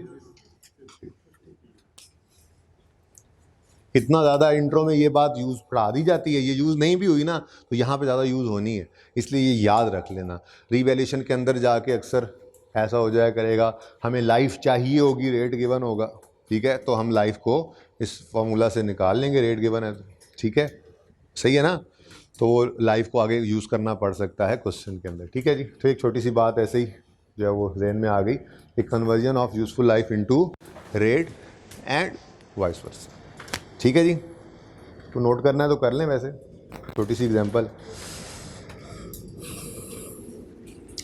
इतना ज़्यादा इंट्रो में ये बात यूज़ पढ़ा दी जाती है, ये यूज़ नहीं भी हुई ना तो यहाँ पे ज़्यादा यूज़ होनी है, इसलिए ये याद रख लेना। रीवैल्यूएशन के अंदर जाके अक्सर ऐसा हो जाया करेगा, हमें लाइफ चाहिए होगी, रेट गिवन होगा, ठीक है, तो हम लाइफ को इस फॉर्मूला से निकाल लेंगे, रेट गिवन है तो, ठीक है, सही है ना। तो वो लाइफ को आगे यूज़ करना पड़ सकता है क्वेश्चन के अंदर, ठीक है जी। तो एक छोटी सी बात ऐसे ही जो है वो जहन में आ गई, एक conversion of useful life into rate and vice versa, ठीक है जी। तो नोट करना है तो कर लें, वैसे छोटी सी एग्जांपल,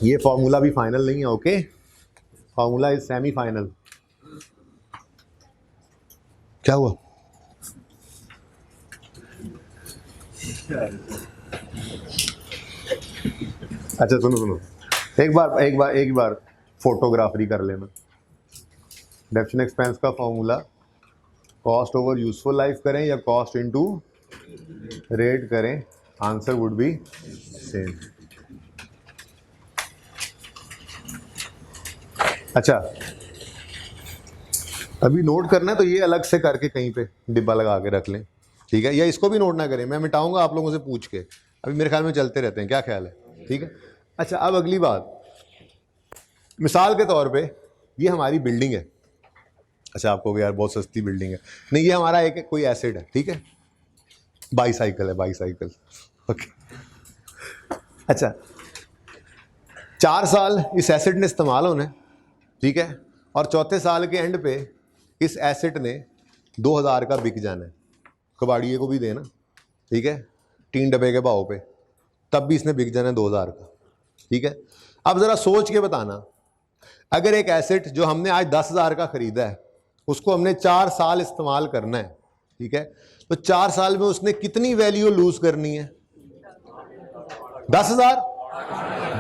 ये फॉर्मूला भी फाइनल नहीं है, okay, formula is semi final. क्या हुआ, अच्छा सुनो, एक बार फोटोग्राफरी कर लेना। डेप्शन एक्सपेंस का formula cost over useful life करें या कॉस्ट इनटू रेट करें, आंसर वुड बी सेम। अच्छा, अभी नोट करना है तो ये अलग से करके कहीं पे डिब्बा लगा के रख लें, ठीक है, या इसको भी नोट ना करें, मैं मिटाऊंगा आप लोगों से पूछ के, अभी मेरे ख्याल में चलते रहते हैं, क्या ख्याल है, ठीक है। अच्छा, अब अगली बात, मिसाल के तौर पे ये हमारी बिल्डिंग है। अच्छा, आपको यार बहुत सस्ती बिल्डिंग है, नहीं, ये हमारा एक कोई एसेट है, ठीक है, बाईसाइकिल है, बाईसाइकिल, ओके। अच्छा, 4 साल इस एसेट ने इस्तेमाल होना है, ठीक है, और चौथे साल के एंड पे इस एसेट ने 2000 का बिक जाना है, कबाड़िए को भी देना, ठीक है, 3 डब्बे के भाव पे, तब भी इसने बिक जाना है 2000 का, ठीक है। अब ज़रा सोच के बताना, अगर एक एसेट जो हमने आज 10,000 का ख़रीदा है, उसको हमने 4 साल इस्तेमाल करना है, ठीक है, तो 4 साल में उसने कितनी वैल्यू लूज करनी है? 10,000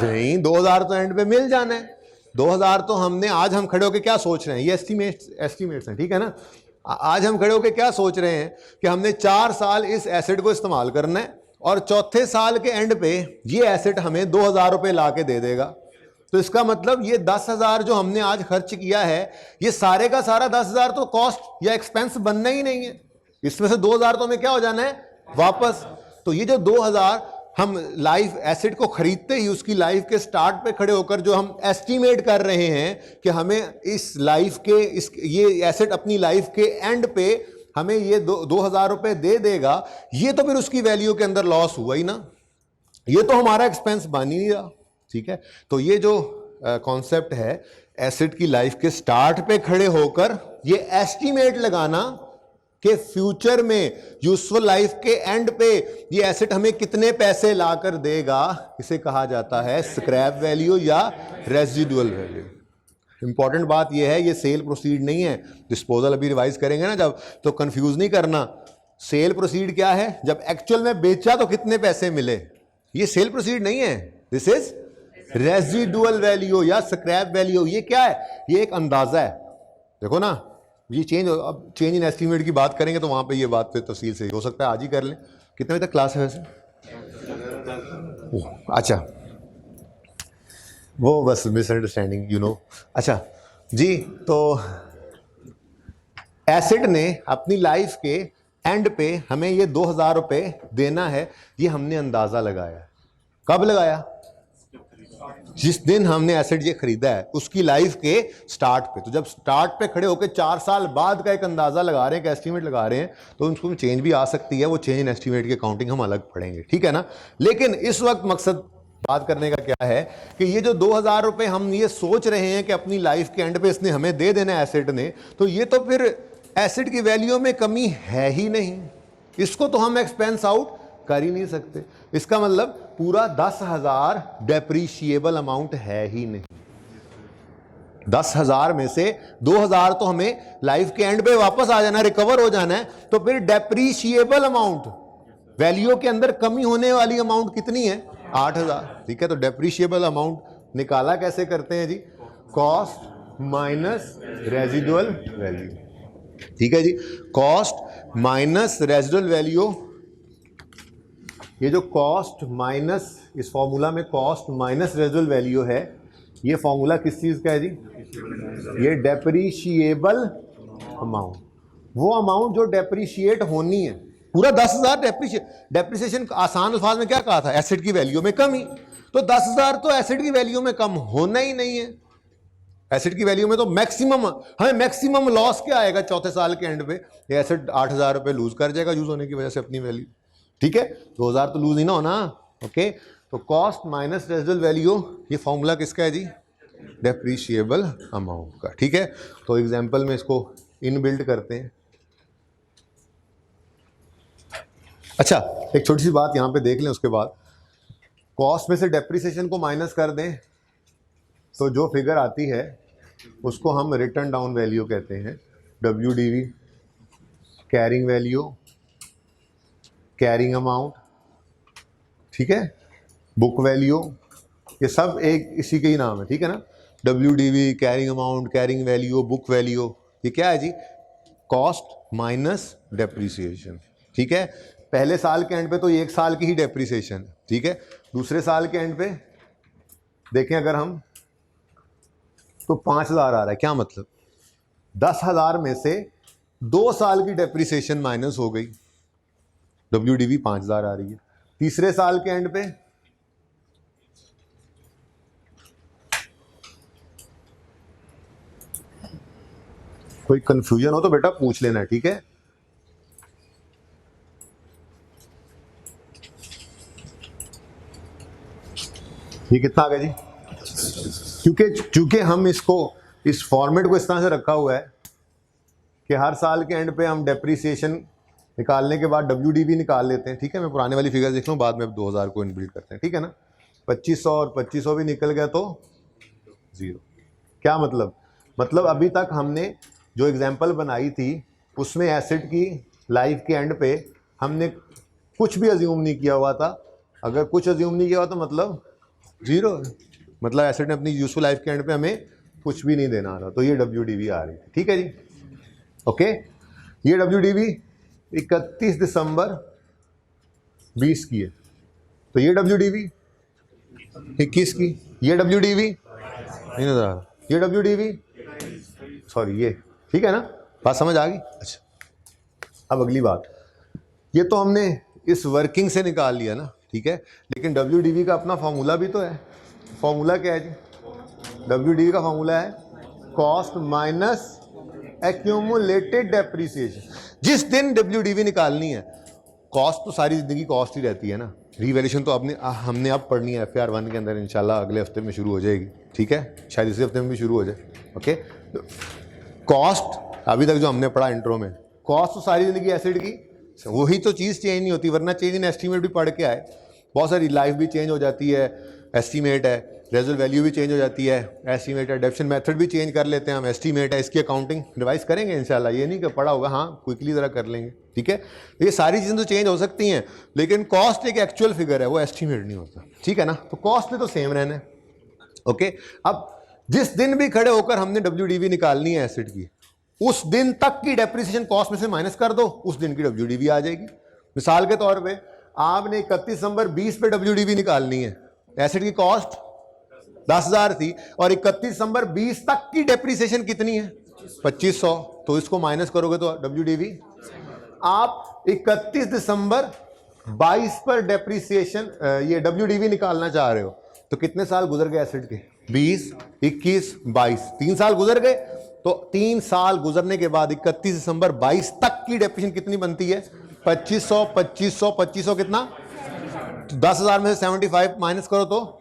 नहीं, 2000 तो एंड पे मिल जाना है। 2000 तो हमने, आज हम खड़े होकर क्या सोच रहे हैं, ये एस्टीमेट्स हैं, ठीक है ना। आज हम खड़े होकर क्या सोच रहे हैं कि हमने 4 साल इस एसेट को इस्तेमाल करना है और चौथे साल के एंड पे ये एसेट हमें 2000 रुपये ला के दे देगा। तो इसका मतलब ये 10,000 जो हमने आज खर्च किया है, ये सारे का सारा 10,000 तो कॉस्ट या एक्सपेंस बनना ही नहीं है, इसमें से 2000 तो हमें क्या हो जाना है, वापस। तो ये जो 2000 हम लाइफ एसेट को खरीदते ही उसकी लाइफ के स्टार्ट पे खड़े होकर जो हम एस्टीमेट कर रहे हैं कि हमें इस लाइफ के ये एसेट अपनी लाइफ के एंड पे हमें ये 2000 रुपये दे देगा, ये तो फिर उसकी वैल्यू के अंदर लॉस हुआ ही ना, ये तो हमारा एक्सपेंस बन ही नहीं रहा, ठीक है। तो ये जो कॉन्सेप्ट है एसेट की लाइफ के स्टार्ट पे खड़े होकर ये एस्टीमेट लगाना कि फ्यूचर में यूजफुल लाइफ के एंड पे ये एसेट हमें कितने पैसे लाकर देगा, इसे कहा जाता है स्क्रैप वैल्यू या रेजिडुअल वैल्यू। इंपॉर्टेंट बात यह है, ये सेल प्रोसीड नहीं है, डिस्पोजल अभी रिवाइज करेंगे ना जब, तो कंफ्यूज नहीं करना। सेल प्रोसीड क्या है, जब एक्चुअल में बेचा तो कितने पैसे मिले, ये सेल प्रोसीड नहीं है, दिस इज रेजिडुअल वैल्यू या स्क्रैप वैल्यू। ये क्या है, ये एक अंदाजा है, देखो ना, ये अब चेंज इन एस्टीमेट की बात करेंगे तो वहां पे ये बात पे तफसील से हो सकता है आज ही कर लें। कितने बजे तक क्लास है वैसे? अच्छा, वो बस मिसअंडरस्टैंडिंग, यू नो। अच्छा जी, तो एसेट ने अपनी लाइफ के एंड पे हमें ये 2000 रुपये देना है, ये हमने अंदाजा लगाया। कब लगाया? जिस दिन हमने एसेट ये खरीदा है उसकी लाइफ के स्टार्ट पे। तो जब स्टार्ट पे खड़े होकर 4 साल बाद का एक अंदाजा लगा रहे हैं, एक एस्टीमेट लगा रहे हैं, तो उसमें चेंज भी आ सकती है, वो चेंज इन एस्टीमेट की अकाउंटिंग हम अलग पढ़ेंगे, ठीक है ना। लेकिन इस वक्त मकसद बात करने का क्या है कि ये जो 2000 रुपये हम ये सोच रहे हैं कि अपनी लाइफ के एंड पे इसने हमें दे देना है एसेट ने, तो ये तो फिर एसेट की वैल्यू में कमी है ही नहीं, इसको तो हम एक्सपेंस आउट कर ही नहीं सकते। इसका मतलब पूरा 10,000 डेप्रीशिएबल अमाउंट है ही नहीं। 10,000 में से 2,000 तो हमें लाइफ के एंड पे वापस आ जाना, रिकवर हो जाना है, तो फिर डेप्रीशिएबल अमाउंट, वैल्यू के अंदर कमी होने वाली अमाउंट कितनी है? 8,000, ठीक है। तो डेप्रीशिएबल अमाउंट निकाला कैसे करते हैं जी? कॉस्ट माइनस रेजिडुअल वैल्यू, ठीक है जी। कॉस्ट माइनस रेजिडुअल वैल्यू, ये जो कॉस्ट माइनस, इस फॉर्मूला में कॉस्ट माइनस रेजिडुअल वैल्यू है, ये फॉर्मूला किस चीज़ का है जी? ये डेप्रीशिएबल अमाउंट, वो अमाउंट जो डेप्रीशिएट होनी है। पूरा 10,000 डेप्रीशिएशन आसान अल्फाज में क्या कहा था? एसेट की वैल्यू में कमी। तो 10,000 तो एसेट की वैल्यू में कम होना ही नहीं है। एसेट की वैल्यू में तो मैक्सिमम, हमें मैक्सिमम लॉस क्या आएगा चौथे साल के एंड पे? ये एसेट 8,000 रुपये लूज कर जाएगा यूज होने की वजह से अपनी वैल्यू, ठीक है। 2000 तो लूज ही ना होना, ओके। तो कॉस्ट माइनस रेजिडुअल वैल्यू, ये फॉर्मूला किसका है जी? डेप्रीशिएबल अमाउंट का, ठीक है। तो एग्जांपल में इसको इनबिल्ट करते हैं। अच्छा, एक छोटी सी बात यहाँ पे देख लें, उसके बाद कॉस्ट में से डेप्रीसिएशन को माइनस कर दें तो जो फिगर आती है उसको हम रिटर्न डाउन वैल्यू कहते हैं, WDV, carrying value, carrying amount, ठीक है, बुक वैल्यू, ये सब एक इसी के ही नाम है, ठीक है ना। WDV, carrying amount, carrying value, book value, ये क्या है जी? कॉस्ट माइनस डेप्रीसिएशन, ठीक है। पहले साल के एंड पे तो 1 साल की ही डेप्रीसिएशन, ठीक है। दूसरे साल के एंड पे देखें, अगर हम तो 5,000 आ रहा है। क्या मतलब 10,000 में से 2 साल की डेप्रिसिएशन माइनस हो गई, WDV 5,000 आ रही है। तीसरे साल के एंड पे कोई कंफ्यूजन हो तो बेटा पूछ लेना, ठीक है। ये कितना आ गया जी? क्योंकि हम इसको इस फॉर्मेट को इस तरह से रखा हुआ है कि हर साल के एंड पे हम डेप्रिसिएशन निकालने के बाद WDV निकाल लेते हैं, ठीक है। मैं पुराने वाली फिगर देख लूँ, बाद में अब 2,000 को इनबिल्ड करते हैं, ठीक है ना। 2500 और 2500 भी निकल गया तो 0। क्या मतलब अभी तक हमने जो एग्जाम्पल बनाई थी उसमें एसिड की लाइफ के एंड पे हमने कुछ भी अज्यूम नहीं किया हुआ था। अगर कुछ अज्यूम नहीं किया हुआ तो मतलब 0 है, मतलब एसिड ने अपनी यूजफुल लाइफ के एंड पे हमें कुछ भी नहीं देना था। तो ये WDV आ रही है, ठीक है जी। ओके, ये WDV 31 दिसंबर 20 की है, तो ये WDV 21 की, ये WDV नहीं नजर आ रहा, ये WDV सॉरी ये, ठीक है ना, बात समझ आ गई। अच्छा, अब अगली बात, ये तो हमने इस वर्किंग से निकाल लिया ना, ठीक है, लेकिन WDV का अपना फॉर्मूला भी तो है। फॉर्मूला क्या है जी? WDV का फॉर्मूला है कॉस्ट माइनस एक्यूमुलेटेड डेप्रिसिएशन। जिस दिन WDV निकालनी है, कॉस्ट तो सारी जिंदगी कॉस्ट ही रहती है ना, रीवैल्यूएशन तो हमने अब पढ़नी है FAR 1 के अंदर, इंशाल्लाह अगले हफ्ते में शुरू हो जाएगी, ठीक है, शायद इसी हफ्ते में भी शुरू हो जाए। ओके, कॉस्ट अभी तक जो हमने पढ़ा इंट्रो में, कॉस्ट तो सारी जिंदगी एसिड की वही तो चीज़ चेंज नहीं होती, वरना चेंज इन एस्टीमेट भी पढ़ के आए। बहुत सारी लाइफ भी चेंज हो जाती है, एस्टीमेट है, रेजल वैल्यू भी चेंज हो जाती है, एस्टीमेट है, डेप्शन मेथड भी चेंज कर लेते हैं हम, एस्टीमेट है, इसकी अकाउंटिंग रिवाइज करेंगे इंशाल्लाह, ये नहीं कि पढ़ा होगा, हाँ क्विकली ज़रा कर लेंगे, ठीक है। ये सारी चीज़ें तो चेंज हो सकती हैं, लेकिन कॉस्ट एक एक्चुअल फिगर है, वो एस्टीमेट नहीं होता, ठीक है ना। तो कॉस्ट में तो सेम रहना है। ओके, अब जिस दिन भी खड़े होकर हमने WDV निकालनी है एसिड की, उस दिन तक की डेप्रिसिएशन कॉस्ट में से माइनस कर दो, उस दिन की WDV आ जाएगी। मिसाल के तौर पे आपने 31 दिसंबर 20 पे WDV निकालनी है, एसिड की कॉस्ट 10,000 थी और 31 दिसंबर 20 तक की डेप्रिसिएशन कितनी है? 2500। तो इसको माइनस करोगे तो WDV, आप 31 दिसंबर 22 पर डेप्रिसिएशन ये WDV निकालना चाह रहे हो, तो कितने साल गुजर गए एसिड के? 20, 21, 22, 3 साल गुजर गए। तो 3 साल गुजरने के बाद 31 दिसंबर 22 तक की डेप्रिसिएशन कितनी बनती है? 2500, 2500, 2500 कितना? 10,000 में से 75 माइनस करो तो,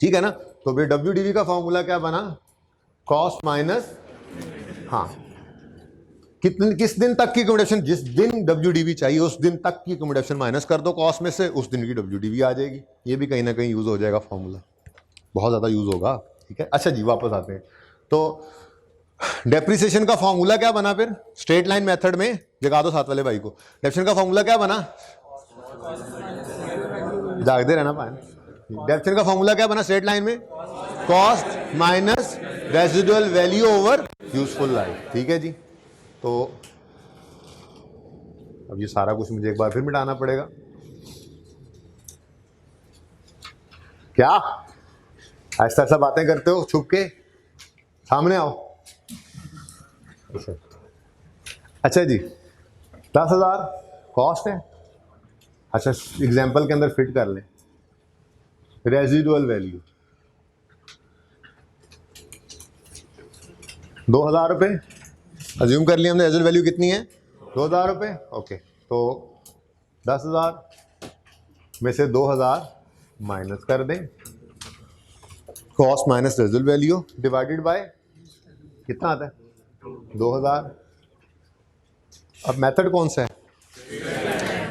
ठीक है ना। तो फिर WDV का फॉर्मूला क्या बना? कॉस्ट माइनस, हाँ, किस दिन तक की अकोमोडेशन, जिस दिन WDV चाहिए उस दिन तक की अकोमोडेशन माइनस कर दो कॉस्ट में से, उस दिन की WDV आ जाएगी। ये भी कहीं ना कहीं यूज हो जाएगा फॉर्मूला, बहुत ज्यादा यूज होगा, ठीक है। अच्छा जी, वापस आते हैं। तो डेप्रिसिएशन का फॉर्मूला क्या बना फिर स्ट्रेट लाइन मेथड में? जगा दो साथ वाले भाई को। डेप्रिसिएशन का फॉर्मूला क्या बना? जागते रहना पाए। डेप्रिसिएशन का फॉर्मूला क्या बना स्ट्रेट लाइन में? Cost minus residual value over useful life, ठीक है जी। तो अब ये सारा कुछ मुझे एक बार फिर मिटाना पड़ेगा। क्या ऐसा ऐसा बातें करते हो छुप के? सामने आओ। अच्छा जी, 10,000 कॉस्ट है। अच्छा, एग्जाम्पल के अंदर फिट कर लें रेजिडुअल वैल्यू 2,000 रुपये, अज्यूम कर लिया हमने। रेजिडुअल वैल्यू कितनी है? 2,000 रुपये। ओके, तो 10,000 में से 2,000 माइनस कर दें, cost minus residual value divided by कितना आता है? 2,000। अब मेथड कौन सा है?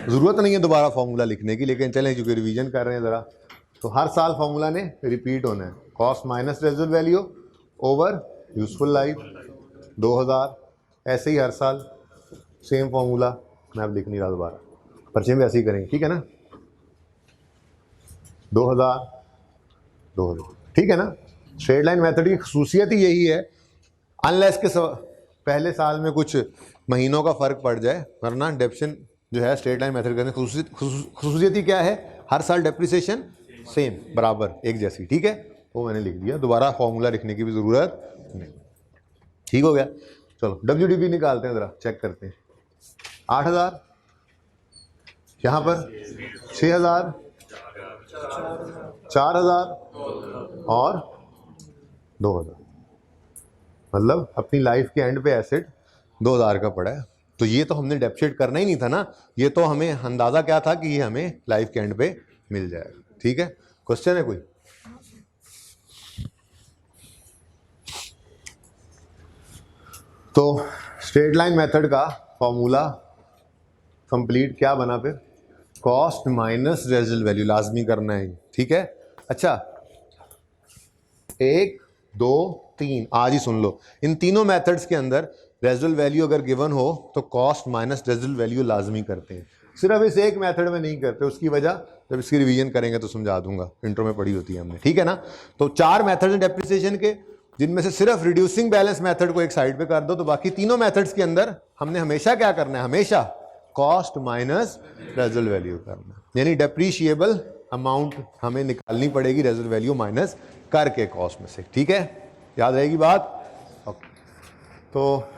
जरूरत नहीं है दोबारा फॉर्मूला लिखने की, लेकिन चलें क्योंकि रिवीजन कर रहे हैं ज़रा, तो हर साल फॉर्मूला ने रिपीट होना है। Cost minus residual value over useful life 2,000, ऐसे ही हर साल सेम फॉर्मूला। मैं अब लिख नहीं रहा दोबारा, पर्चे में ऐसे ही करेंगे, ठीक है ना। 2,000, 2,000, ठीक है ना। स्ट्रेट लाइन मेथड की खसूसियत ही यही है, अनलेस के पहले साल में कुछ महीनों का फर्क पड़ जाए, वरना डेप्रिसिएशन जो है स्ट्रेट लाइन मेथड करने खसूसियत ही क्या है? हर साल डेप्रिसिएशन सेम, बराबर, एक जैसी, ठीक है। वो मैंने लिख दिया, दोबारा फॉर्मूला लिखने की भी ज़रूरत नहीं। ठीक हो गया। चलो WDP निकालते हैं, ज़रा चेक करते हैं। 8,000, यहाँ पर 6,000, 4,000 और 2,000, मतलब अपनी लाइफ के एंड पे एसेट 2,000 का पड़ा है। तो ये तो हमने डेप्रिशिएट करना ही नहीं था ना, ये तो हमें अंदाज़ा क्या था कि ये हमें लाइफ के एंड पे मिल जाएगा। ठीक है, क्वेश्चन है कोई? तो स्ट्रेट लाइन मेथड का फॉर्मूला कंप्लीट क्या बना फिर? कॉस्ट माइनस रेजिडुअल वैल्यू लाजमी करना है। ठीक है, अच्छा 1 2 3 आज ही सुन लो, इन तीनों मेथड्स के अंदर रेजिडुअल वैल्यू अगर गिवन हो तो कॉस्ट माइनस रेजिडुअल वैल्यू लाजमी करते हैं। सिर्फ इस एक मेथड में नहीं करते, उसकी वजह जब इसकी रिवीजन करेंगे तो समझा दूंगा, इंट्रो में पढ़ी होती है हमने। ठीक है ना, तो 4 मेथड्स हैं डेप्रिसिएशन के, जिनमें से सिर्फ रिड्यूसिंग बैलेंस मेथड को एक साइड पे कर दो, तो बाकी तीनों मेथड्स के अंदर हमने हमेशा क्या करना है? हमेशा कॉस्ट माइनस रेजिडुअल वैल्यू करना है, यानी डेप्रीशिएबल अमाउंट हमें निकालनी पड़ेगी रेजिडुअल वैल्यू माइनस करके कॉस्ट में से। ठीक है, याद रहेगी बात? ओके, तो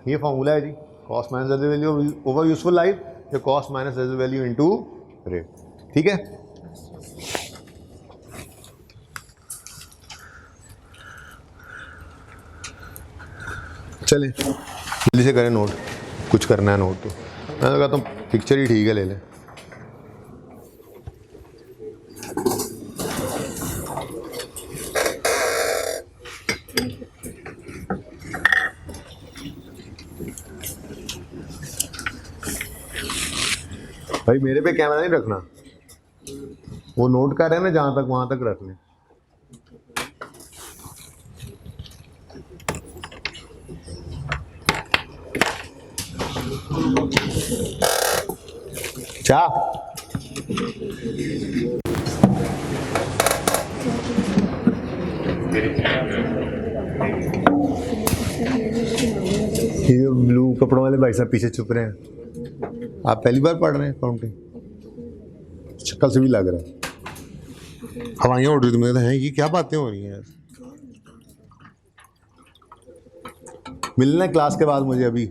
ये फॉर्मूला है जी, cost minus residual value over useful life, या cost minus residual value into rate. ठीक है, चलिए जल्दी से करें नोट, कुछ करना है नोट। तो मैं तो कहता हूँ पिक्चर ही ठीक है, ले लें। भाई मेरे पे कैमरा नहीं रखना, वो नोट कर रहे हैं ना, जहाँ तक वहाँ तक रख लें। चाह ये ब्लू कपड़ों वाले भाई साहब पीछे छुप रहे हैं, आप पहली बार पढ़ रहे हैं अकाउंटिंग? शक्ल से भी लग रहा है। हवाइयाँ उड़ रही थी, मुझे हैं ये क्या बातें हो रही हैं यार। मिलना है क्लास के बाद मुझे अभी।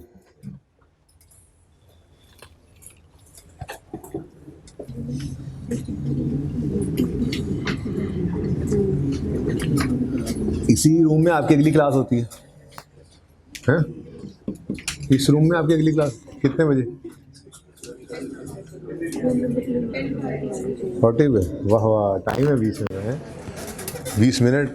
इसी रूम में आपकी अगली क्लास होती है, हैं? इस रूम में आपकी अगली क्लास कितने बजे? 40 पे? वाह वाह, टाइम है 20 मिनट है, 20 मिनट।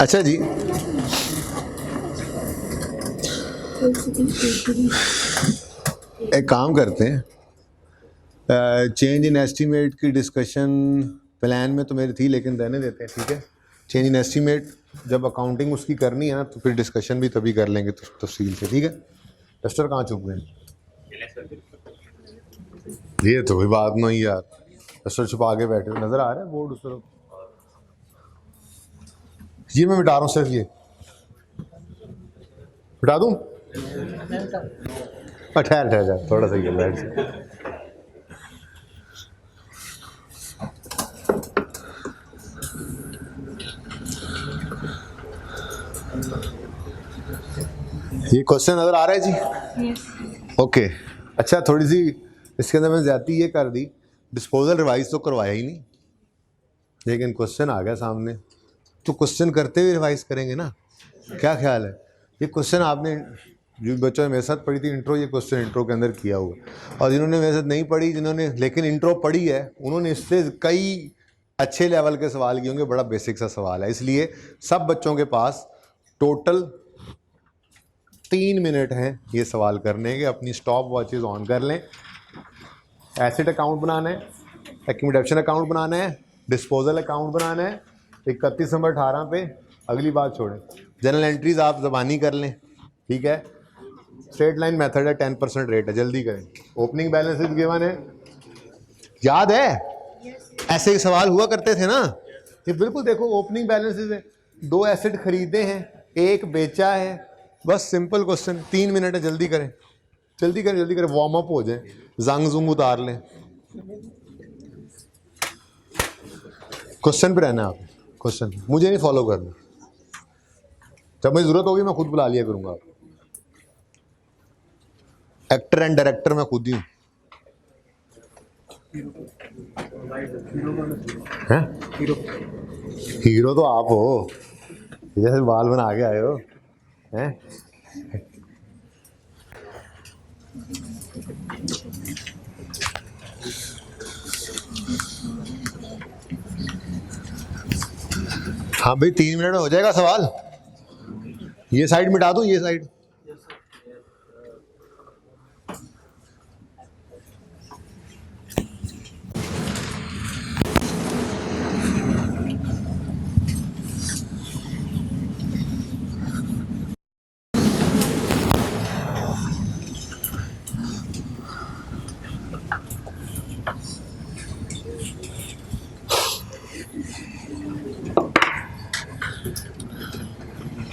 अच्छा जी, एक काम करते हैं, चेंज इन एस्टीमेट की डिस्कशन प्लान में तो मेरी थी, लेकिन रहने देते हैं। ठीक है, चेंज इन एस्टीमेट जब अकाउंटिंग उसकी करनी है ना, तो फिर डिस्कशन भी तभी कर लेंगे तफसील से। ठीक है, डस्टर कहाँ छुप गए? ये तो कोई बात नहीं यार, डस्टर छुपा के बैठे नजर आ रहा है बोर्ड उस तरफ। ये मैं मिटा रहा हूँ, सिर्फ ये मिटा दूँ? ठहर ठहर थोड़ा सा ये बैठ से। ये क्वेश्चन नजर आ रहा है जी? ओके, अच्छा थोड़ी सी इसके अंदर मैंने ज्यादती ये कर दी, डिस्पोजल रिवाइज तो करवाया ही नहीं, लेकिन क्वेश्चन आ गया सामने, तो क्वेश्चन करते हुए रिवाइज करेंगे ना, क्या ख्याल है? ये क्वेश्चन आपने जो बच्चों ने मेरे साथ पढ़ी थी इंट्रो, ये क्वेश्चन इंट्रो के अंदर किया हुआ, और जिन्होंने मेरे साथ नहीं पढ़ी, जिन्होंने लेकिन इंट्रो पढ़ी है, उन्होंने इससे कई अच्छे लेवल के सवाल किए होंगे। बड़ा बेसिक सा सवाल है, इसलिए सब बच्चों के पास टोटल 3 मिनट हैं ये सवाल करने के। अपनी स्टॉप वॉचेस ऑन कर लें। एसेट अकाउंट बनाना है, एक्यूमुलेशन अकाउंट बनाना है, डिस्पोजल अकाउंट बनाना है। 31 नंबर 18 पे अगली बात छोड़ें, जनरल एंट्रीज आप ज़बानी कर लें। ठीक है, स्ट्रेट लाइन मेथड है, 10% रेट है, जल्दी करें। ओपनिंग बैलेंसेस गिवन है, याद है? ऐसे ही सवाल हुआ करते थे ना, ये बिल्कुल देखो ओपनिंग बैलेंसेस है, 2 एसेट खरीदे हैं, 1 बेचा है, बस सिंपल क्वेश्चन, 3 मिनट है, जल्दी करें। जल्दी करें, वार्म अप हो जाए, जंग जुंग उतार लें। क्वेश्चन पे रहना आप, क्वेश्चन मुझे नहीं फॉलो करना। जब मुझे जरूरत होगी मैं खुद बुला लिया करूंगा। एक्टर एंड डायरेक्टर मैं खुद ही हूँ। हीरो तो आप हो, जैसे बाल बना के आए हो हैं। हाँ भाई 3 मिनट में हो जाएगा सवाल। ये साइड मिटा दो, ये साइड।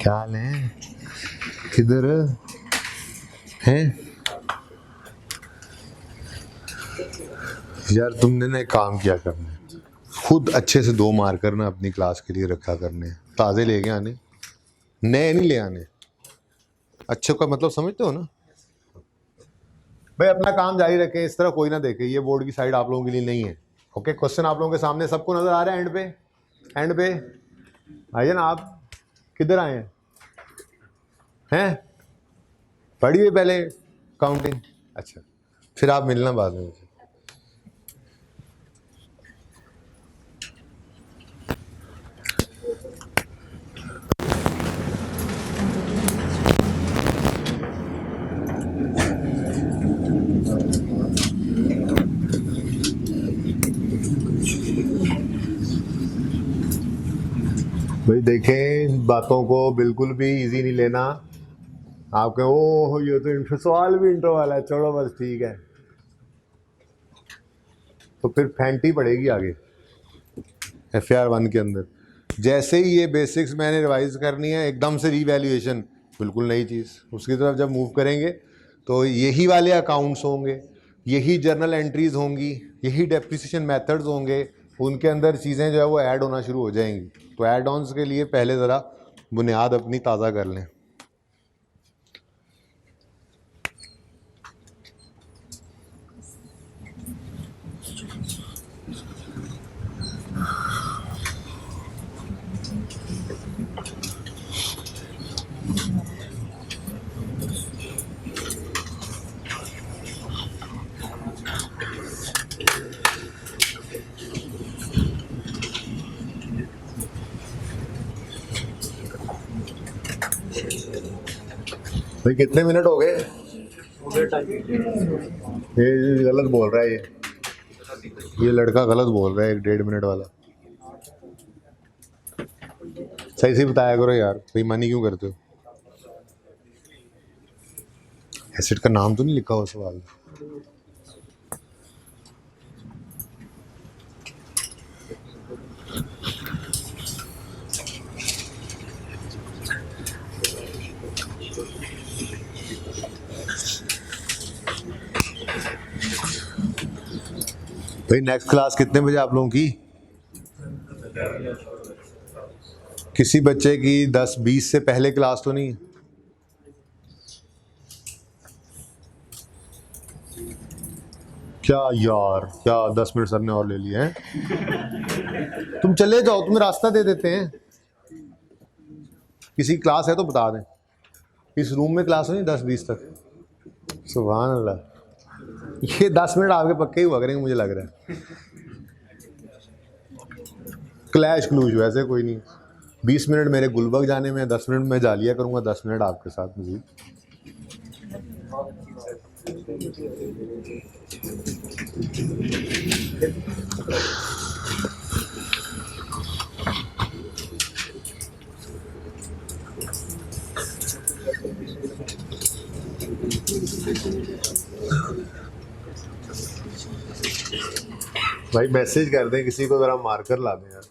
क्या हाल है, किधर हैं यार? तुमने ना एक काम किया करना है, खुद अच्छे से 2 मार्कर ना अपनी क्लास के लिए रखा करने, ताज़े लेके आने, नए नहीं ले आने। अच्छे का मतलब समझते हो ना भाई? अपना काम जारी रखें, इस तरह कोई ना देखे। ये बोर्ड की साइड आप लोगों के लिए नहीं है। ओके, क्वेश्चन आप लोगों के सामने सबको नजर आ रहा है? एंड पे आइए ना। आप किधर आए हैं? पढ़ी हुई पहले काउंटिंग? अच्छा, फिर आप मिलना बाद में। भाई देखें, बातों को बिल्कुल भी इजी नहीं लेना। आप कहें ओह ये तो इंट्रो, सवाल भी इंट्रो वाला है, छोड़ो बस ठीक है, तो फिर फैंटी पड़ेगी आगे FAR 1 के अंदर। जैसे ही ये बेसिक्स मैंने रिवाइज करनी है, एकदम से रीवैल्यूएशन, बिल्कुल नई चीज़। उसकी तरफ जब मूव करेंगे तो यही वाले अकाउंट्स होंगे, यही जर्नल एंट्रीज होंगी, यही डेप्रिसिएशन मेथड्स होंगे, उनके अंदर चीज़ें जो है वो ऐड होना शुरू हो जाएंगी। तो ऐड ऑन्स के लिए पहले ज़रा बुनियाद अपनी ताज़ा कर लें। भाई कितने मिनट हो गए? ये गलत बोल रहा है, ये लड़का गलत बोल रहा है, 1.5 मिनट वाला। सही से बताया करो यार, भाई मनी क्यों करते हो? एसिड का नाम तो नहीं लिखा हो सवाल? भाई नेक्स्ट क्लास कितने बजे आप लोगों की? किसी बच्चे की 10-20 से पहले क्लास तो नहीं? क्या यार, क्या 10 मिनट सर ने और ले लिए हैं? तुम चले जाओ, तुम्हें रास्ता दे देते हैं। किसी क्लास है तो बता दें। इस रूम में क्लास हो नहीं 10-20 तक? सुभान अल्लाह। ये 10 मिनट आपके पक्के ही हुआ करेंगे मुझे लग रहा है। क्लैश क्लूज वैसे कोई नहीं। 20 मिनट मेरे गुलबर्ग जाने में, 10 मिनट मैं जा लिया करूँगा, 10 मिनट आपके साथ मजीद। भाई मैसेज कर दें किसी को, जरा मार्कर ला दें यार।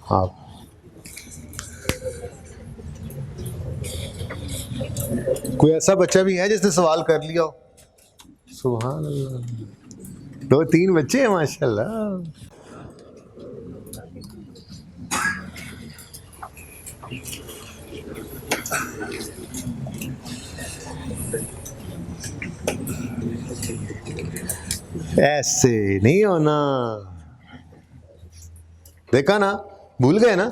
हाँ कोई ऐसा बच्चा भी है जिसने सवाल कर लिया हो? सुभान अल्लाह, 2-3 बच्चे हैं माशाल्लाह। ऐसे नहीं होना, देखा ना, भूल गए ना,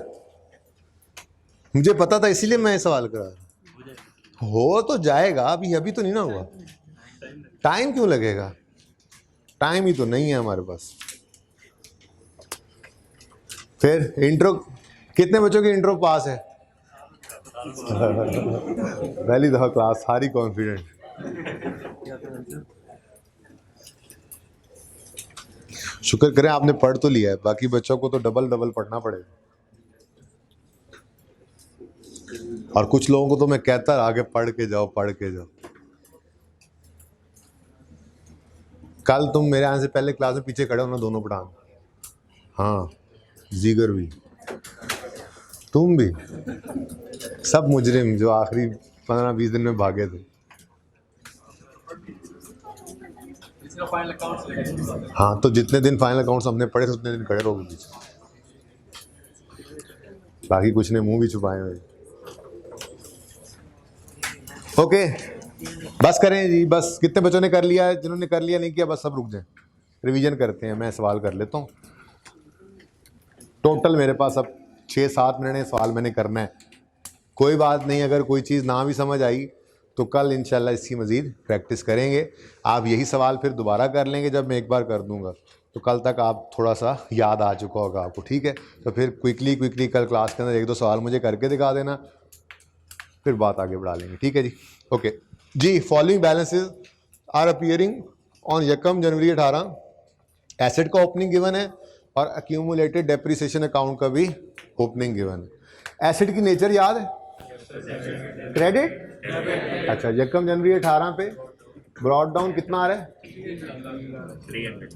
मुझे पता था इसीलिए मैं सवाल करा। हो तो जाएगा, अभी अभी तो नहीं ना हुआ। टाइम क्यों लगेगा, टाइम ही तो नहीं है हमारे पास। फिर इंट्रो, कितने बच्चों की इंट्रो पास है? पहली दफा क्लास, सारी कॉन्फिडेंट। शुक्र करें आपने पढ़ तो लिया है, बाकी बच्चों को तो डबल डबल पढ़ना पड़ेगा। और कुछ लोगों को तो मैं कहता आगे पढ़ के जाओ, पढ़ के जाओ। कल तुम मेरे आने से पहले क्लास में पीछे खड़े हो ना, दोनों पठान। हाँ, जीगर भी, तुम भी, सब मुजरिम जो आखिरी 15-20 दिन में भागे थे। हाँ, तो जितने दिन फाइनल अकाउंट्स हमने पढ़े थे उतने दिन खड़े रहोगे पीछे, बाकी कुछ ने मुंह भी छुपाए हुए। ओके, बस करें जी, बस। कितने बच्चों ने कर लिया है? जिन्होंने कर लिया नहीं किया बस सब रुक जाएं, रिवीजन करते हैं। मैं सवाल कर लेता हूँ। टोटल मेरे पास अब 6-7 मिनट सवाल मैंने करना है। कोई बात नहीं, अगर कोई चीज़ ना भी समझ आई तो कल इंशाल्लाह इसकी मज़ीद प्रैक्टिस करेंगे। आप यही सवाल फिर दोबारा कर लेंगे जब मैं एक बार कर दूंगा, तो कल तक आप थोड़ा सा याद आ चुका होगा आपको, ठीक है? तो फिर क्विकली कल क्लास के अंदर 1-2 सवाल मुझे करके दिखा देना, फिर बात आगे बढ़ा लेंगे, ठीक है जी? ओके जी। Following balances are appearing on यकम जनवरी 18। एसेट का ओपनिंग गिवन है और अक्यूमुलेटेड डेप्रिसिएशन अकाउंट का भी ओपनिंग गिवन है। एसेट की नेचर याद है? क्रेडिट। अच्छा, यकम जनवरी 18 पे ब्रॉड डाउन कितना आ रहा है?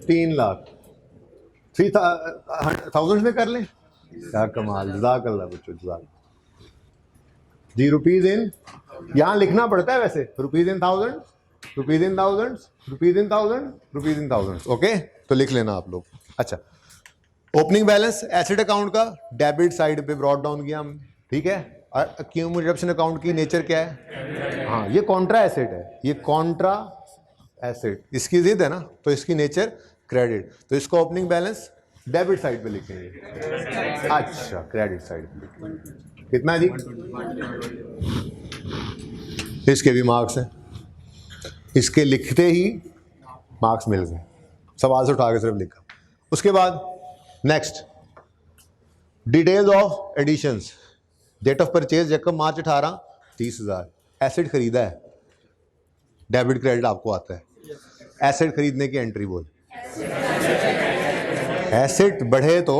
3 लाख। 3000 में कर लें, क्या कमाल, जज़ाकल्लाह बच्चों, जज़ाकल्लाह जी। रुपीज इन, यहाँ लिखना पड़ता है वैसे, rupees in thousand, rupees in thousand, rupees in thousand, rupees in thousand. Okay, तो लिख लेना आप लोग। अच्छा, ओपनिंग बैलेंस एसेट अकाउंट का डेबिट साइड पे ब्रॉड डाउन किया हम, ठीक है? और अक्यूमुलेशन अकाउंट की नेचर क्या है? हाँ, ये कॉन्ट्रा एसेट है, ये कॉन्ट्रा एसेट, इसकी जिद है ना, तो इसकी नेचर क्रेडिट, तो इसको ओपनिंग बैलेंस डेबिट साइड पे लिखेंगे। अच्छा, क्रेडिट साइड पे लिखेंगे। कितना जी? इसके भी मार्क्स हैं, इसके लिखते ही मार्क्स मिल गए, सवाल से उठा के सिर्फ लिखा। उसके बाद next, details of additions. Date of purchase यकम मार्च 18, 30,000। एसेट खरीदा है, डेबिट क्रेडिट आपको आता है। एसेट खरीदने की एंट्री बोल, एसेट बढ़े तो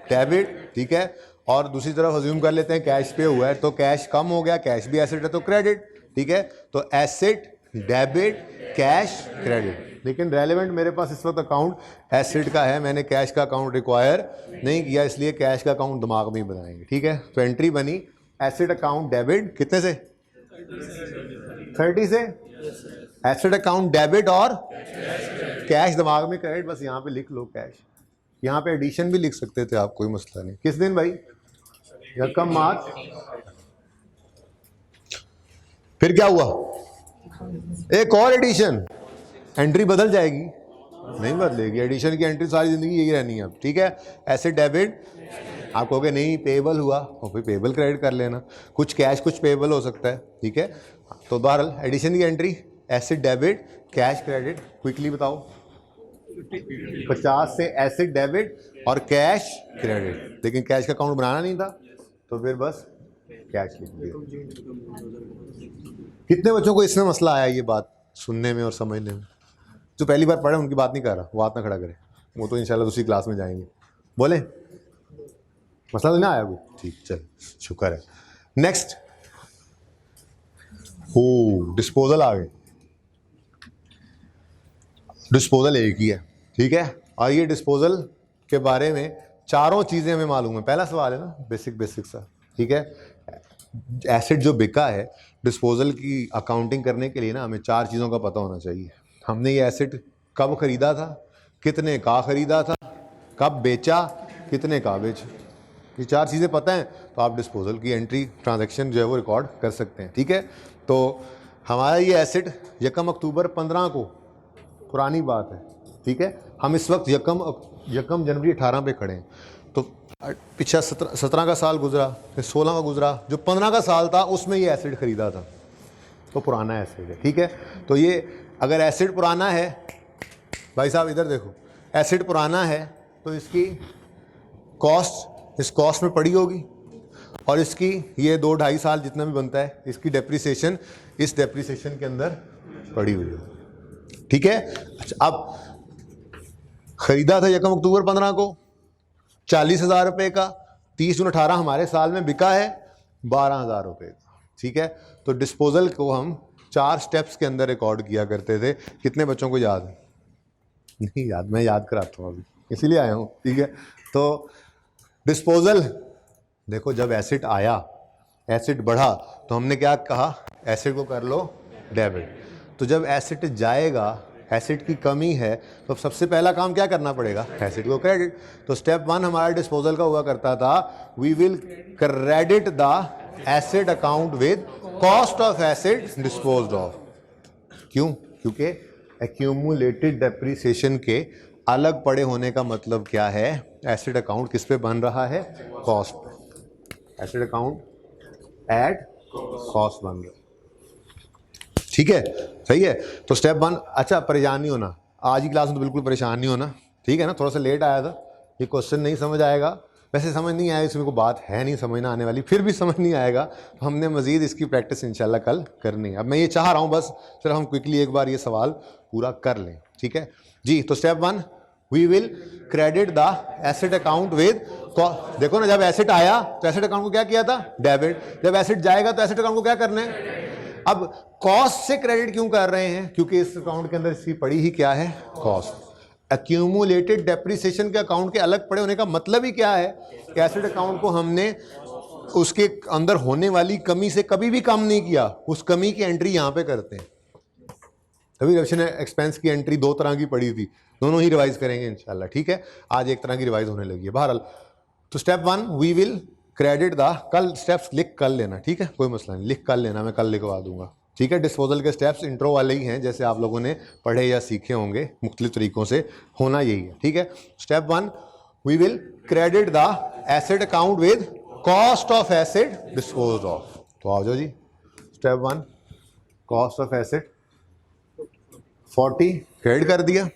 डेबिट, ठीक है? और दूसरी तरफ अज्यूम कर लेते हैं कैश पे हुआ है, तो कैश कम हो गया, कैश भी एसेट है तो क्रेडिट, ठीक है? तो एसेट, डेबिट, कैश, क्रेडिट। लेकिन रेलेवेंट मेरे पास इस वक्त अकाउंट एसेट का है, मैंने कैश का अकाउंट रिक्वायर नहीं किया, इसलिए कैश का अकाउंट दिमाग में ही बनाएंगे, ठीक है? तो एंट्री बनी एसेट अकाउंट डेबिट, कितने से? 30 से। एसेट अकाउंट डेबिट और कैश दिमाग में, क्रेडिट बस यहाँ पे लिख लो कैश। यहाँ पे एडिशन भी लिख सकते थे आप, कोई मसला नहीं। किस दिन भाई? यकम मार्च। फिर क्या हुआ? एक और एडिशन, एंट्री बदल जाएगी? नहीं बदलेगी, एडिशन की एंट्री सारी जिंदगी यही रहनी है अब, ठीक है? एसेट डेबिट, आप कहोगे नहीं पेबल हुआ, और फिर पेबल क्रेडिट कर लेना, कुछ कैश कुछ पेबल हो सकता है, ठीक है? तो बहरहाल एडिशन की entry asset debit cash credit, quickly बताओ। 50 से एसेट डेबिट और कैश क्रेडिट, लेकिन कैश का अकाउंट बनाना नहीं था तो फिर बस कैश लिख दिया। कितने बच्चों को इसमें मसला आया ये बात सुनने में और समझने में? जो पहली बार पढ़े उनकी बात नहीं कर रहा, वो हाथ ना खड़ा करे, वो तो इंशाल्लाह दूसरी क्लास में जाएंगे। बोले मसला तो ना आया कोई? ठीक, चल शुक्र है। नेक्स्ट, हो डिस्पोजल आ गए। डिस्पोजल एक ही है, ठीक है? और ये डिस्पोजल के बारे में चारों चीज़ें हमें मालूम है। पहला सवाल है ना, बेसिक सा, ठीक है? एसिड जो बिका है, डिस्पोजल की अकाउंटिंग करने के लिए ना हमें 4 चीज़ों का पता होना चाहिए। हमने ये एसिड कब ख़रीदा था, कितने का ख़रीदा था, कब बेचा, कितने का बेचा। ये 4 चीज़ें पता हैं तो आप डिस्पोजल की एंट्री ट्रांजैक्शन जो है वो रिकॉर्ड कर सकते हैं। ठीक है, तो हमारा ये एसिड 1 अक्टूबर 15 को, पुरानी बात है, ठीक है, हम इस वक्त 1 जनवरी 18 पे खड़े हैं। तो पिछला 17 का साल गुजरा, फिर 16 का गुजरा, जो 15 का साल था उसमें ये एसिड ख़रीदा था, तो पुराना एसिड है। ठीक है, तो ये अगर एसिड पुराना है, भाई साहब इधर देखो, एसिड पुराना है तो इसकी कॉस्ट इस कॉस्ट में पड़ी होगी, और इसकी ये 2-2.5 साल जितना भी बनता है इसकी डेप्रिसिएशन इस डेप्रिसिएशन के अंदर पड़ी हुई है। ठीक है, अच्छा, अब ख़रीदा था 1 अक्टूबर 15 को 40,000 रुपये का, 30 जून 18 हमारे साल में बिका है 12,000 रुपये का। ठीक है, तो डिस्पोजल को हम 4 स्टेप्स के अंदर रिकॉर्ड किया करते थे। कितने बच्चों को याद है? नहीं याद, मैं याद कराता हूँ अभी, इसीलिए आया हूँ। ठीक है, तो डिस्पोजल देखो, जब एसिड आया, एसिड बढ़ा, तो हमने क्या कहा, एसिड को कर लो डेबिट। तो जब एसिड जाएगा, एसिड की कमी है, तो सबसे पहला काम क्या करना पड़ेगा, एसिड को क्रेडिट। तो स्टेप 1 हमारा डिस्पोजल का हुआ करता था, we will credit the asset account with cost of asset disposed of. क्यों? क्योंकि एक्यूमुलेटेड डेप्रिसिएशन के अलग पड़े होने का मतलब क्या है, एसिड अकाउंट किस पे बन रहा है, कॉस्ट पे। एसिड अकाउंट एट कॉस्ट बन रहा है। ठीक है, सही है। तो स्टेप 1, अच्छा परेशान नहीं होना, आज की क्लास में तो बिल्कुल परेशान नहीं होना, ठीक है ना। थोड़ा सा लेट आया था, ये क्वेश्चन नहीं समझ आएगा, वैसे समझ नहीं आया, इसमें कोई बात है नहीं समझना आने वाली, फिर भी समझ नहीं आएगा तो हमने मज़ीद इसकी प्रैक्टिस इंशाल्लाह कल करनी है। अब मैं ये चाह रहा हूँ बस सिर्फ हम क्विकली एक बार ये सवाल पूरा कर लें। ठीक है जी, तो step 1, we will credit the asset account with, देखो ना, जब एसेट आया तो एसेट अकाउंट को क्या किया था, डेबिट। जब एसेट जाएगा तो एसेट अकाउंट को क्या करना है। अब कॉस्ट से क्रेडिट क्यों कर रहे हैं, क्योंकि इस अकाउंट के अंदर इसकी पड़ी ही क्या है, कॉस्ट। एक्यूमुलेटेड डेप्रिसिएशन के अकाउंट के अलग पड़े होने का मतलब ही क्या है, कि एसेट अकाउंट को हमने उसके अंदर होने वाली कमी से कभी भी कम नहीं किया, उस कमी की एंट्री यहाँ पे करते हैं। तभी रिविजन एक्सपेंस की एंट्री 2 तरह की पड़ी थी, दोनों ही रिवाइज करेंगे इंशाल्लाह। ठीक है, आज एक तरह की रिवाइज होने लगी है बहरहाल। तो step 1, we will credit the, कल स्टेप्स लिख कर लेना, ठीक है, कोई मसला नहीं, लिख कर लेना, मैं कल लिखवा दूंगा। ठीक है, डिस्पोजल के स्टेप्स इंट्रो वाले ही हैं, जैसे आप लोगों ने पढ़े या सीखे होंगे, मुख्तलिफ तरीक़ों से होना यही है। ठीक है, step 1, we will credit the asset account with cost of asset disposed of. तो आओ जी, step 1, cost of asset 40 credit कर दिया।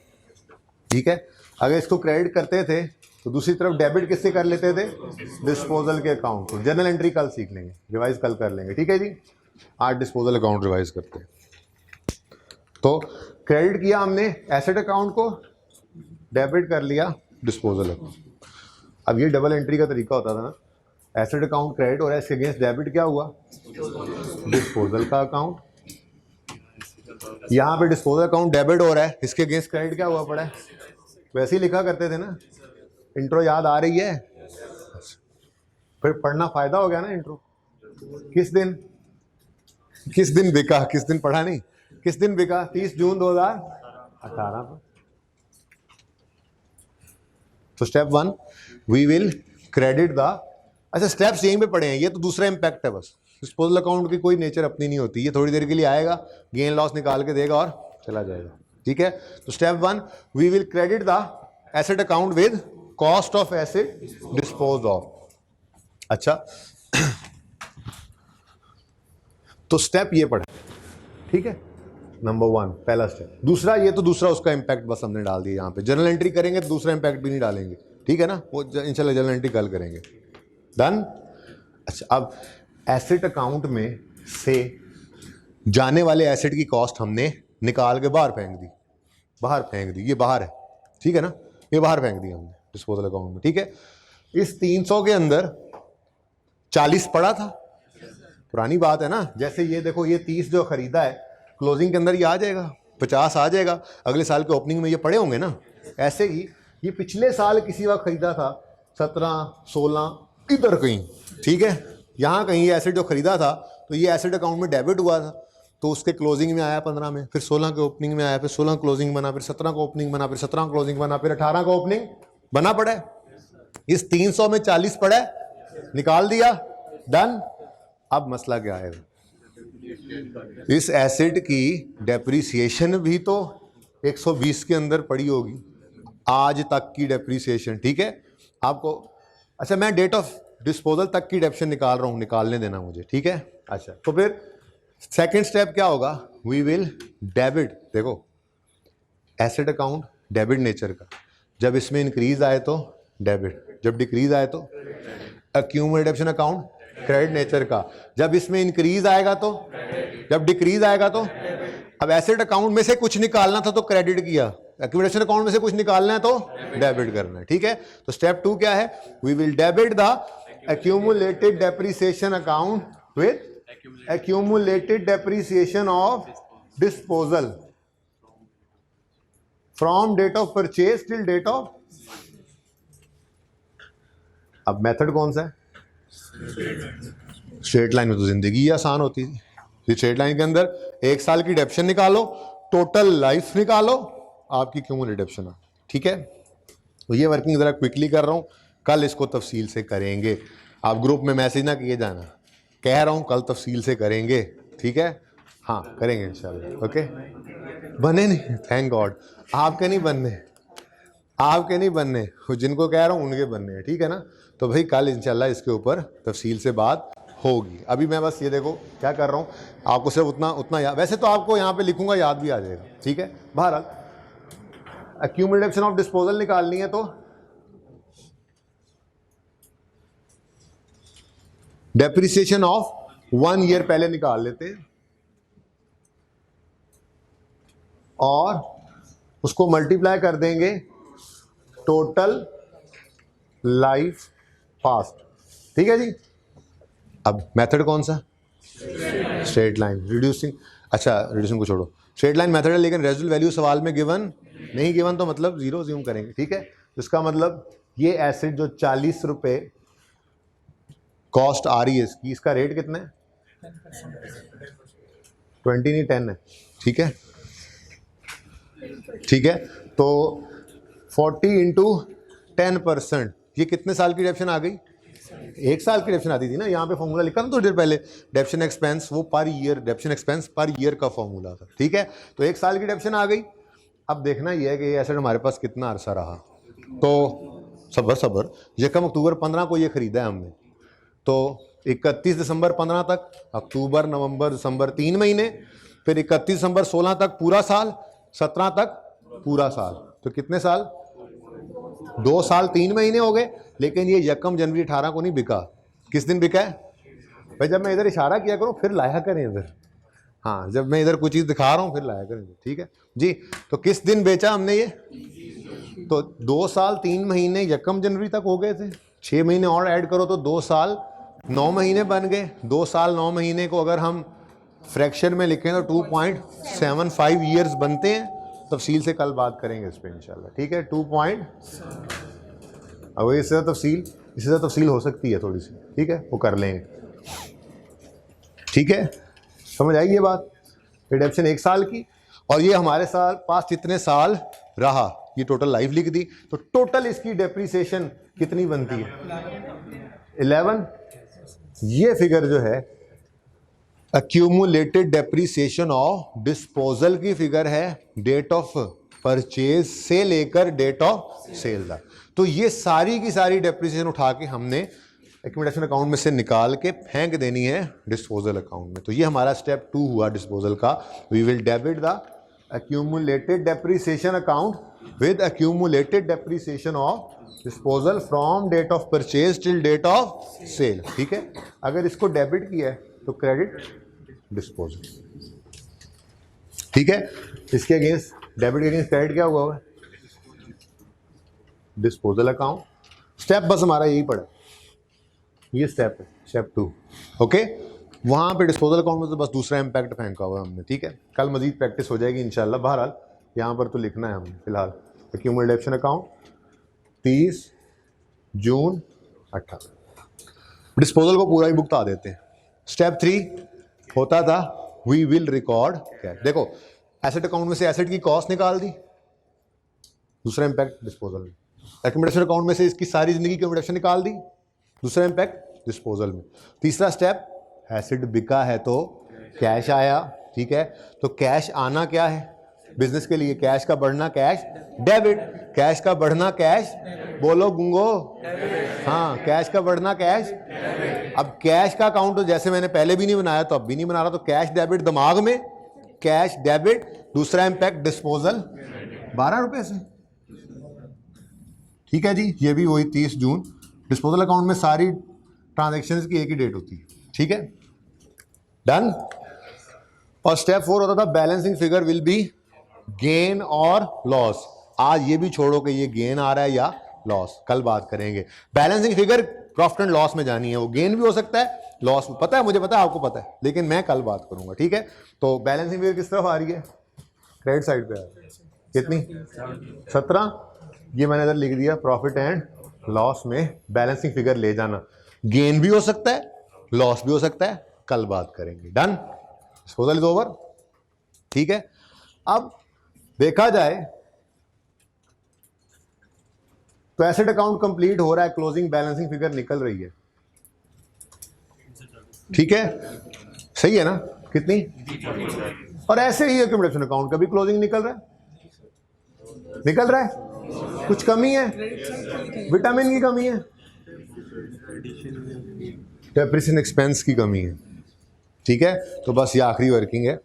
ठीक है, अगर इसको क्रेडिट करते थे तो दूसरी तरफ डेबिट किससे कर लेते थे, डिस्पोजल के अकाउंट को। जर्नल एंट्री कल सीख लेंगे, रिवाइज कल कर लेंगे। ठीक है जी, आज डिस्पोजल अकाउंट रिवाइज करते हैं। तो क्रेडिट किया हमने एसेट अकाउंट को, डेबिट कर लिया डिस्पोजल अकाउंट। अब ये डबल एंट्री का तरीका होता था ना, एसेट अकाउंट क्रेडिट हो रहा है, इसके अगेंस्ट डेबिट क्या हुआ, डिस्पोजल का अकाउंट। यहाँ पे डिस्पोजल अकाउंट डेबिट हो रहा है, इसके अगेंस्ट क्रेडिट क्या हुआ पड़ा है, वैसे ही लिखा करते थे ना। इंट्रो याद आ रही है, फिर पढ़ना फायदा हो गया ना। इंट्रो किस दिन बिका, किस दिन पढ़ा नहीं, किस दिन बिका, 30 जून 2018 पर। तो step 1, we will credit the, अच्छा स्टेप्स यहीं पे पड़े हैं, ये तो दूसरा इंपैक्ट है बस। डिस्पोजल अकाउंट की कोई नेचर अपनी नहीं होती, ये थोड़ी देर के लिए आएगा, गेन लॉस निकाल के देगा और चला जाएगा। ठीक है, तो step 1, we will credit the asset account with cost of asset disposed of. अच्छा, तो स्टेप ये पढ़ा, ठीक है, नंबर 1 पहला स्टेप। दूसरा, ये तो दूसरा उसका इंपैक्ट बस हमने डाल दिया यहाँ पे। जर्नल एंट्री करेंगे तो दूसरा इंपैक्ट भी नहीं डालेंगे, ठीक है ना, वो इंशाल्लाह जर्नल एंट्री कल करेंगे। डन। अच्छा, अब एसेट अकाउंट में से जाने वाले एसेट की कॉस्ट हमने निकाल के बाहर फेंक दी, ये बाहर है, ठीक है ना, ये बाहर फेंक दी हमने डिस्पोजल अकाउंट में। ठीक है, इस 300 के अंदर 40 पड़ा था, पुरानी बात है ना। जैसे ये देखो, ये 30 जो खरीदा है, क्लोजिंग के अंदर ये आ जाएगा, 50 आ जाएगा, अगले साल के ओपनिंग में ये पड़े होंगे ना। ऐसे ही ये पिछले साल किसी वक्त खरीदा था 17, 16 इधर कहीं, ठीक है, यहाँ कहीं ये एसेट जो खरीदा था तो ये एसेट अकाउंट में डेबिट हुआ था, तो उसके क्लोजिंग में आया 15 में, फिर 16 के ओपनिंग में आया, फिर 16 क्लोजिंग बना, फिर 17 का ओपनिंग बना, फिर 17 क्लोजिंग बना, फिर 18 का ओपनिंग बना पड़ा है। इस 300 में 40 पड़ा है, निकाल दिया, डन। अब मसला क्या है, इस एसेट की डेप्रिसिएशन भी तो 120 के अंदर पड़ी होगी, आज तक की डेप्रिसिएशन, ठीक है आपको। अच्छा मैं डेट ऑफ डिस्पोजल तक की डेप्शन निकाल रहा हूँ, निकालने देना मुझे, ठीक है। अच्छा तो फिर सेकंड स्टेप क्या होगा, वी विल डेबिट, देखो एसेट अकाउंट डेबिट नेचर का, जब इसमें इंक्रीज आए तो डेबिट, जब डिक्रीज आए तो एक्यूमुलेटेड डेप्शन अकाउंट क्रेडिट नेचर का, जब इसमें इंक्रीज आएगा तो, जब डिक्रीज आएगा तो। अब एसेट अकाउंट में से कुछ निकालना था तो क्रेडिट किया, एक्यूमुलेशन अकाउंट में से कुछ निकालना है तो डेबिट करना है, ठीक है। तो स्टेप 2 क्या है, we will debit the accumulated depreciation account with accumulated depreciation of disposal from date of purchase till date of। अब मेथड कौन सा है, स्ट्रेट लाइन में तो जिंदगी ही आसान होती थी। स्ट्रेट लाइन के अंदर 1 साल की डेप्शन निकालो, टोटल लाइफ निकालो, आपकी क्यूमुलेटिव डेप्शन आ, ठीक है। तो ये वर्किंग जरा क्विकली कर रहा हूं, कल इसको तफसील से करेंगे। आप ग्रुप में मैसेज ना किए जाना, कह रहा हूँ कल तफसील से करेंगे, ठीक है। हाँ करेंगे इंशाल्लाह, ओके। बने नहीं, थैंक गॉड, आपके नहीं बनने, आपके नहीं बनने, जिनको कह रहा हूँ उनके बनने हैं, ठीक है ना। तो भाई कल इंशाल्लाह इसके ऊपर तफसील से बात होगी। अभी मैं बस ये देखो क्या कर रहा हूँ, आपको सिर्फ उतना याद, वैसे तो आपको यहाँ पे लिखूंगा याद भी आ जाएगा, ठीक है। बहरहाल एक्यूमुलेशन ऑफ डिस्पोजल निकालनी है तो डेप्रिसिएशन ऑफ 1 ईयर पहले निकाल लेते हैं और उसको मल्टीप्लाई कर देंगे टोटल लाइफ पास्ट, ठीक है जी। अब मेथड कौन सा, स्ट्रेट लाइन रिड्यूसिंग। अच्छा रिड्यूसिंग को छोड़ो, स्ट्रेट लाइन मेथड है, लेकिन रेजिडुअल वैल्यू सवाल में गिवन नहीं, गिवन तो मतलब जीरो ज्यूम करेंगे, ठीक है। इसका मतलब ये एसेट जो 40 रुपए कॉस्ट आ रही है इसकी, इसका रेट कितना है, 20 नहीं 10 है, ठीक है, ठीक है। तो 40 इंटू 10%, ये कितने साल की डेप्शन आ गई, 1 साल की डेप्शन आती थी ना, यहाँ पे फॉर्मूला लिखा ना थोड़ी देर पहले, डेप्शन एक्सपेंस, वो per year, डेप्शन expense per year का फॉर्मूला था, ठीक है। तो 1 साल की डेप्शन आ गई। अब देखना ये है कि ये एसेट हमारे पास कितना अरसा रहा, तो सबर यकम अक्टूबर 15 को ये खरीदा है हमने, तो 31 दिसंबर 15 तक, अक्टूबर नवंबर दिसंबर 3 महीने, फिर 31 दिसंबर 16 तक पूरा साल, 17 तक पूरा साल, तो कितने साल, 2 साल 3 महीने हो गए। लेकिन ये यकम जनवरी 18 को नहीं बिका, किस दिन बिका है भाई, जब मैं इधर इशारा किया करूँ फिर लाया करें इधर, हाँ जब मैं इधर कुछ चीज़ दिखा रहा हूँ फिर लाया करें, ठीक है जी। तो किस दिन बेचा हमने ये, तो 2 साल 3 महीने यकम जनवरी तक हो गए थे, 6 महीने और ऐड करो तो 2 साल 9 महीने बन गए। 2 साल 9 महीने को अगर हम फ्रैक्शन में लिखें तो 2.75 ईयर्स बनते हैं। तफसील से कल बात करेंगे इस पर इंशाल्लाह, ठीक है। 2 पॉइंट, अब इससे तफसील हो सकती है थोड़ी सी, ठीक है, वो कर लेंगे, ठीक है। समझ आएगी ये बात, रिडेम्पशन 1 साल की, और ये हमारे साल पास कितने साल रहा, ये टोटल लाइफ लिख दी, तो टोटल इसकी डेप्रिसिएशन कितनी बनती है 11। ये फिगर जो है एक्यूमुलेटेड डेप्रिसिएशन ऑफ डिस्पोजल की फिगर है, डेट ऑफ परचेज से लेकर डेट ऑफ सेल तक। तो ये सारी की सारी डेप्रिसिएशन उठा के हमने एक्यूमुलेशन अकाउंट में से निकाल के फेंक देनी है डिस्पोजल अकाउंट में। तो ये हमारा स्टेप 2 हुआ डिस्पोजल का। We will debit the accumulated depreciation account with accumulated depreciation of disposal from date of purchase till date of sale, ठीक है। अगर इसको डेबिट किया है तो क्रेडिट डिस्पोजल, ठीक है। इसके अगेंस्ट डेबिट के अगेंस्ट क्रेडिट क्या हुआ है, डिस्पोजल अकाउंट। स्टेप बस हमारा यही पड़ा, ये स्टेप है, स्टेप 2, ओके। वहाँ पे डिस्पोजल अकाउंट में तो बस दूसरा इम्पैक्ट फेंका हुआ है हमने, ठीक है। कल मजीद प्रैक्टिस हो जाएगी इंशाल्लाह। बहरहाल यहाँ पर तो लिखना है हमने फिलहाल एक्यूमुलेटेड डेप्शन अकाउंट 30 जून 18। डिस्पोजल को पूरा ही भुगता देते हैं। स्टेप 3 होता था वी विल रिकॉर्ड कैश। देखो एसेट अकाउंट में से एसेट की कॉस्ट निकाल दी, दूसरा इंपैक्ट डिस्पोजल में। एक्यूमुलेशन अकाउंट में से इसकी सारी जिंदगी की एक्यूमुलेशन निकाल दी, दूसरा इंपैक्ट डिस्पोजल में। तीसरा स्टेप एसेट बिका है तो कैश आया, ठीक है। तो कैश आना क्या है बिजनेस के लिए, कैश का बढ़ना कैश डेबिट, कैश का बढ़ना कैश, बोलो गुंगो, हाँ कैश का बढ़ना कैश। अब कैश का अकाउंट तो जैसे मैंने पहले भी नहीं बनाया तो अब भी नहीं बना रहा, तो कैश डेबिट दिमाग में, कैश डेबिट, दूसरा इंपैक्ट डिस्पोजल 12 रुपए से, ठीक है जी। ये भी वही 30 जून। डिस्पोजल अकाउंट में सारी ट्रांजैक्शंस की एक ही डेट होती है, ठीक है, डन। और स्टेप 4 होता था balancing figure will be gain और लॉस। आज ये भी छोड़ो कि ये गेन आ रहा है या लॉस, कल बात करेंगे। Balancing figure profit and loss में जानी है, वो गेन भी हो सकता है लॉस, पता है मुझे, पता है आपको पता है, लेकिन मैं कल बात करूंगा, ठीक है। तो बैलेंसिंग फिगर किस तरफ आ रही है, क्रेडिट साइड पे आ रही है, कितनी 17, ये मैंने इधर लिख दिया प्रॉफिट एंड लॉस में बैलेंसिंग फिगर ले जाना। गेन भी हो सकता है लॉस भी हो सकता है, कल बात करेंगे, डन। डिस्पोजल इज ओवर, ठीक है। अब देखा जाए तो एसेट अकाउंट कंप्लीट हो रहा है, क्लोजिंग बैलेंसिंग फिगर निकल रही है, ठीक है, सही है ना, कितनी, और ऐसे ही एक्यूमुलेशन अकाउंट का भी क्लोजिंग निकल रहा है, निकल रहा है। कुछ कमी है, विटामिन की कमी है, डेप्रिसिएशन एक्सपेंस की कमी है, ठीक है। तो बस ये आखिरी वर्किंग है,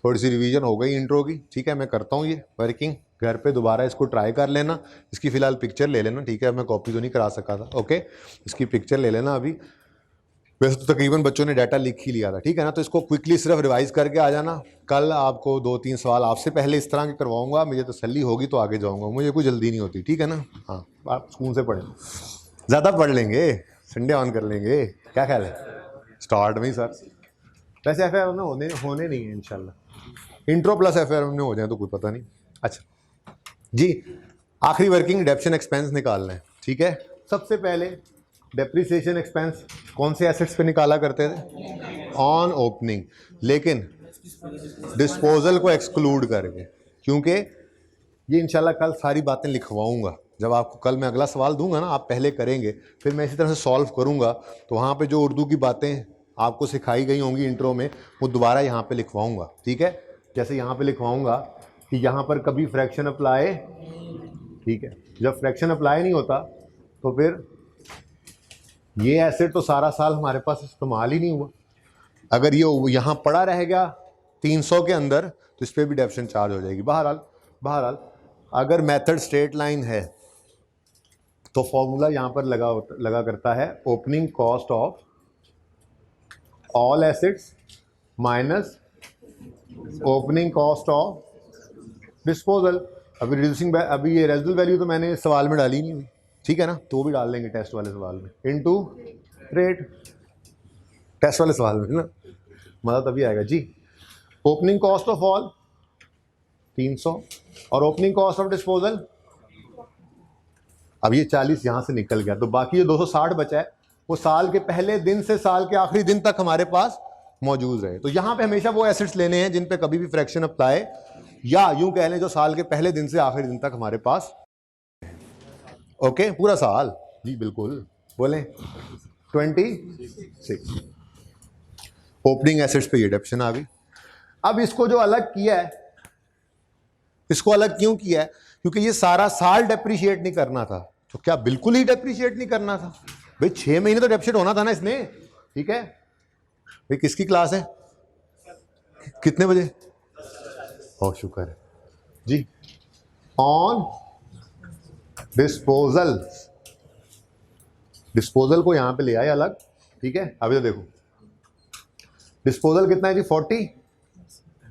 थोड़ी सी रिवीजन हो गई इंट्रो की, ठीक है। मैं करता हूँ ये वर्किंग, घर पे दोबारा इसको ट्राई कर लेना, इसकी फिलहाल पिक्चर ले लेना, ठीक है। मैं कॉपी तो नहीं करा सका था, ओके, इसकी पिक्चर ले लेना अभी। वैसे तो तकरीबन बच्चों ने डाटा लिख ही लिया था, ठीक है ना। तो इसको क्विकली सिर्फ रिवाइज करके आ जाना। कल आपको 2-3 सवाल आपसे पहले इस तरह के करवाऊंगा, मुझे तसल्ली होगी तो आगे जाऊँगा, मुझे कोई जल्दी नहीं होती, ठीक है ना। हाँ आप स्कूल से पढ़ें, ज़्यादा पढ़ लेंगे, संडे ऑन कर लेंगे, क्या ख्याल है, स्टार्ट में ही सर। वैसे एफ में होने नहीं है इंशाल्लाह, इंट्रो प्लस एफ में हो जाए तो कोई पता नहीं। अच्छा जी, आखिरी वर्किंग डेप्रिसिएशन एक्सपेंस निकालना है, ठीक है। सबसे पहले डेप्रिसिएशन एक्सपेंस कौन से एसेट्स पे निकाला करते थे, ऑन ओपनिंग, लेकिन डिस्पोजल को एक्सक्लूड करके, क्योंकि ये इंशाल्लाह कल सारी बातें लिखवाऊंगा। जब आपको कल मैं अगला सवाल दूंगा ना, आप पहले करेंगे, फिर मैं इसी तरह से सॉल्व करूंगा, तो वहाँ पे जो उर्दू की बातें आपको सिखाई गई होंगी इंट्रो में, वो दोबारा यहाँ पे लिखवाऊंगा, ठीक है। जैसे यहाँ पे लिखवाऊंगा कि यहाँ पर कभी फ्रैक्शन अप्लाई, ठीक है, जब फ्रैक्शन अप्लाई नहीं होता तो फिर ये एसेट तो सारा साल हमारे पास इस्तेमाल ही नहीं हुआ। अगर ये यहाँ पड़ा रह गया 300 के अंदर तो इस पर भी डेप्रिसिएशन चार्ज हो जाएगी। बहरहाल अगर मेथड स्ट्रेट लाइन है तो फॉर्मूला यहाँ पर लगा करता है opening cost of all assets minus opening cost of disposal. अभी रिड्यूसिंग, अभी ये रेजिडुअल वैल्यू तो मैंने सवाल में डाली नहीं हुई, ठीक है ना, तो वो भी डाल देंगे टेस्ट वाले सवाल में, इनटू रेट, टेस्ट वाले सवाल में ना मजा तभी आएगा जी। ओपनिंग कॉस्ट ऑफ ऑल 300 और ओपनिंग कॉस्ट ऑफ डिस्पोजल, अब ये 40 यहाँ से निकल गया, तो बाकी ये 260 बचा है, वो साल के पहले दिन से साल के आखिरी दिन तक हमारे पास मौजूद रहे। तो यहाँ पे हमेशा वो एसेट्स लेने हैं जिन पे कभी भी फ्रैक्शन अप्लाई, या यूं कह लें जो साल के पहले दिन से आखिरी दिन तक हमारे पास, ओके, पूरा साल जी, बिल्कुल बोलें 26 ओपनिंग एसेट्स पे ये डेप्रिसिएशन आ गई। अब इसको जो अलग किया है, इसको अलग क्यों किया है, क्योंकि ये सारा साल डेप्रिशिएट नहीं करना था। तो क्या बिल्कुल ही डेप्रिशिएट नहीं करना था भाई, 6 महीने तो डेप्रिशिएट होना था ना इसने, ठीक है भाई। किसकी क्लास है, कितने बजे, बहुत शुक्र है जी। ऑन डिस्पोजल, डिस्पोजल को यहां पे ले आए अलग, ठीक है। अभी तो देखो डिस्पोजल कितना है जी, 40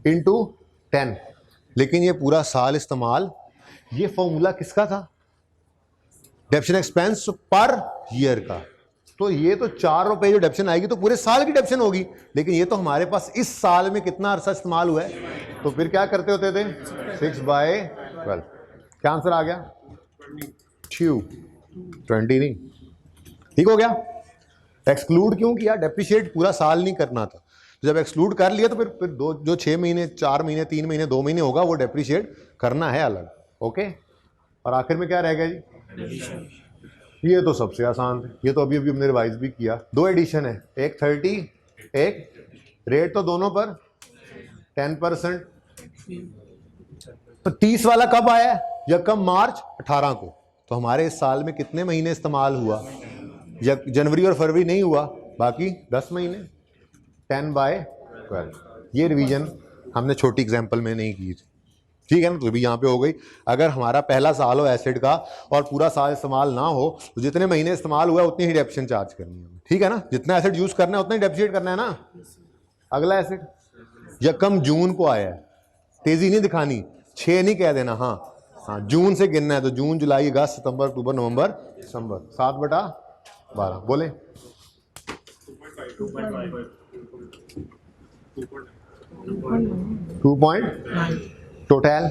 इंटू 10, लेकिन ये पूरा साल इस्तेमाल, ये फॉर्मूला किसका था, डेप्रिसिएशन एक्सपेंस पर ईयर का। तो ये तो 4 रुपए जो डेप्रिसिएशन आएगी तो पूरे साल की डेप्रिसिएशन होगी, लेकिन ये तो हमारे पास इस साल में कितना अरसा इस्तेमाल हुआ है, तो फिर क्या करते होते थे 6/12। क्या आंसर आ गया, 20 नहीं, ठीक हो गया। एक्सक्लूड क्यों किया? डेप्रिशिएट पूरा साल नहीं करना था, जब एक्सक्लूड कर लिया तो फिर दो जो 6 महीने 4 महीने 3 महीने 2 महीने होगा वो डेप्रिशिएट करना है अलग। ओके, और आखिर में क्या रह गया जी? ये तो सबसे आसान है, ये तो अभी अभी हमने रिवाइज भी किया। 2 एडिशन है, एक 30 एक रेट तो दोनों पर 10%। तो 30 वाला कब आया? यकम मार्च 18 को। तो हमारे इस साल में कितने महीने इस्तेमाल हुआ? जनवरी और फरवरी नहीं हुआ, बाकी 10 महीने 10/12। ये रिवीजन हमने छोटी एग्जांपल में नहीं की थी, ठीक है ना? तो भी यहाँ पे हो गई। अगर हमारा पहला साल हो एसिड का और पूरा साल इस्तेमाल ना हो तो जितने महीने इस्तेमाल हुआ उतनी ही डेप्रिसिएशन चार्ज करनी है, ठीक है ना? जितना एसिड यूज करना है उतना ही डेप्रिसिएट करना है ना। अगला एसिड यकम जून को आया है, तेजी नहीं दिखानी, 6 नहीं कह देना, हाँ जून से गिनना है। तो जून जुलाई अगस्त सितंबर अक्टूबर नवंबर दिसंबर, 7/12 बोले। 2.9 टोटल,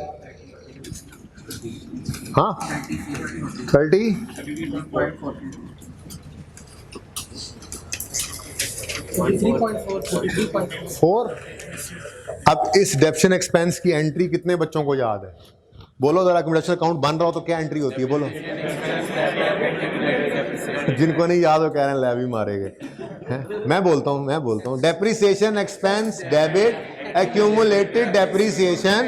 हाँ 43.4। अब इस डेप्शन एक्सपेंस की एंट्री कितने बच्चों को याद है? बोलो जरा, डेप्शन अकाउंट बन रहा हो तो क्या एंट्री होती है, बोलो। जिनको नहीं याद हो कह रहे हैं लैब ही मारेंगे। मैं बोलता हूँ depreciation expense debit accumulated depreciation.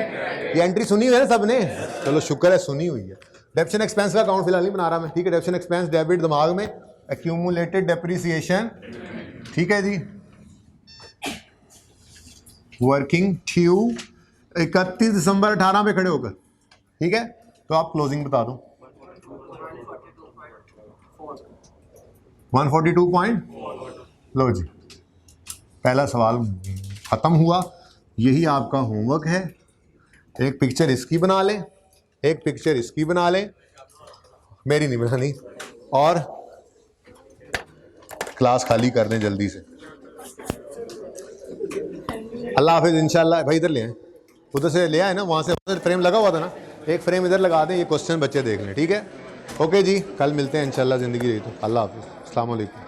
ये एंट्री सुनी हुई है ना सबने? चलो शुक्र है सुनी हुई है। डेप्शन एक्सपेंस का अकाउंट फिलहाल नहीं बना रहा मैं, ठीक है? डेप्शन एक्सपेंस डेबिट दिमाग में, एक्यूमुलेटेड डेप्रिसिएशन, ठीक है जी। वर्किंग ट्यूब 31 दिसंबर 18 पे खड़े होकर, ठीक है? तो आप क्लोजिंग बता दो। 142 लो जी, पहला सवाल खत्म हुआ। यही आपका होमवर्क है। एक पिक्चर इसकी बना लें, एक पिक्चर इसकी बना लें, मेरी नहीं बनानी, और क्लास खाली कर दें जल्दी से। अल्लाह हाफिज इंशाल्लाह। भाई इधर ले आए, उधर से ले आए ना, वहाँ से फ्रेम लगा हुआ था ना, एक फ्रेम इधर लगा दें, ये क्वेश्चन बच्चे देख लें, ठीक है? ओके जी, कल मिलते हैं इंशाल्लाह, ज़िंदगी रही तो। अल्लाह हाफिज, अस्सलाम वालेकुम।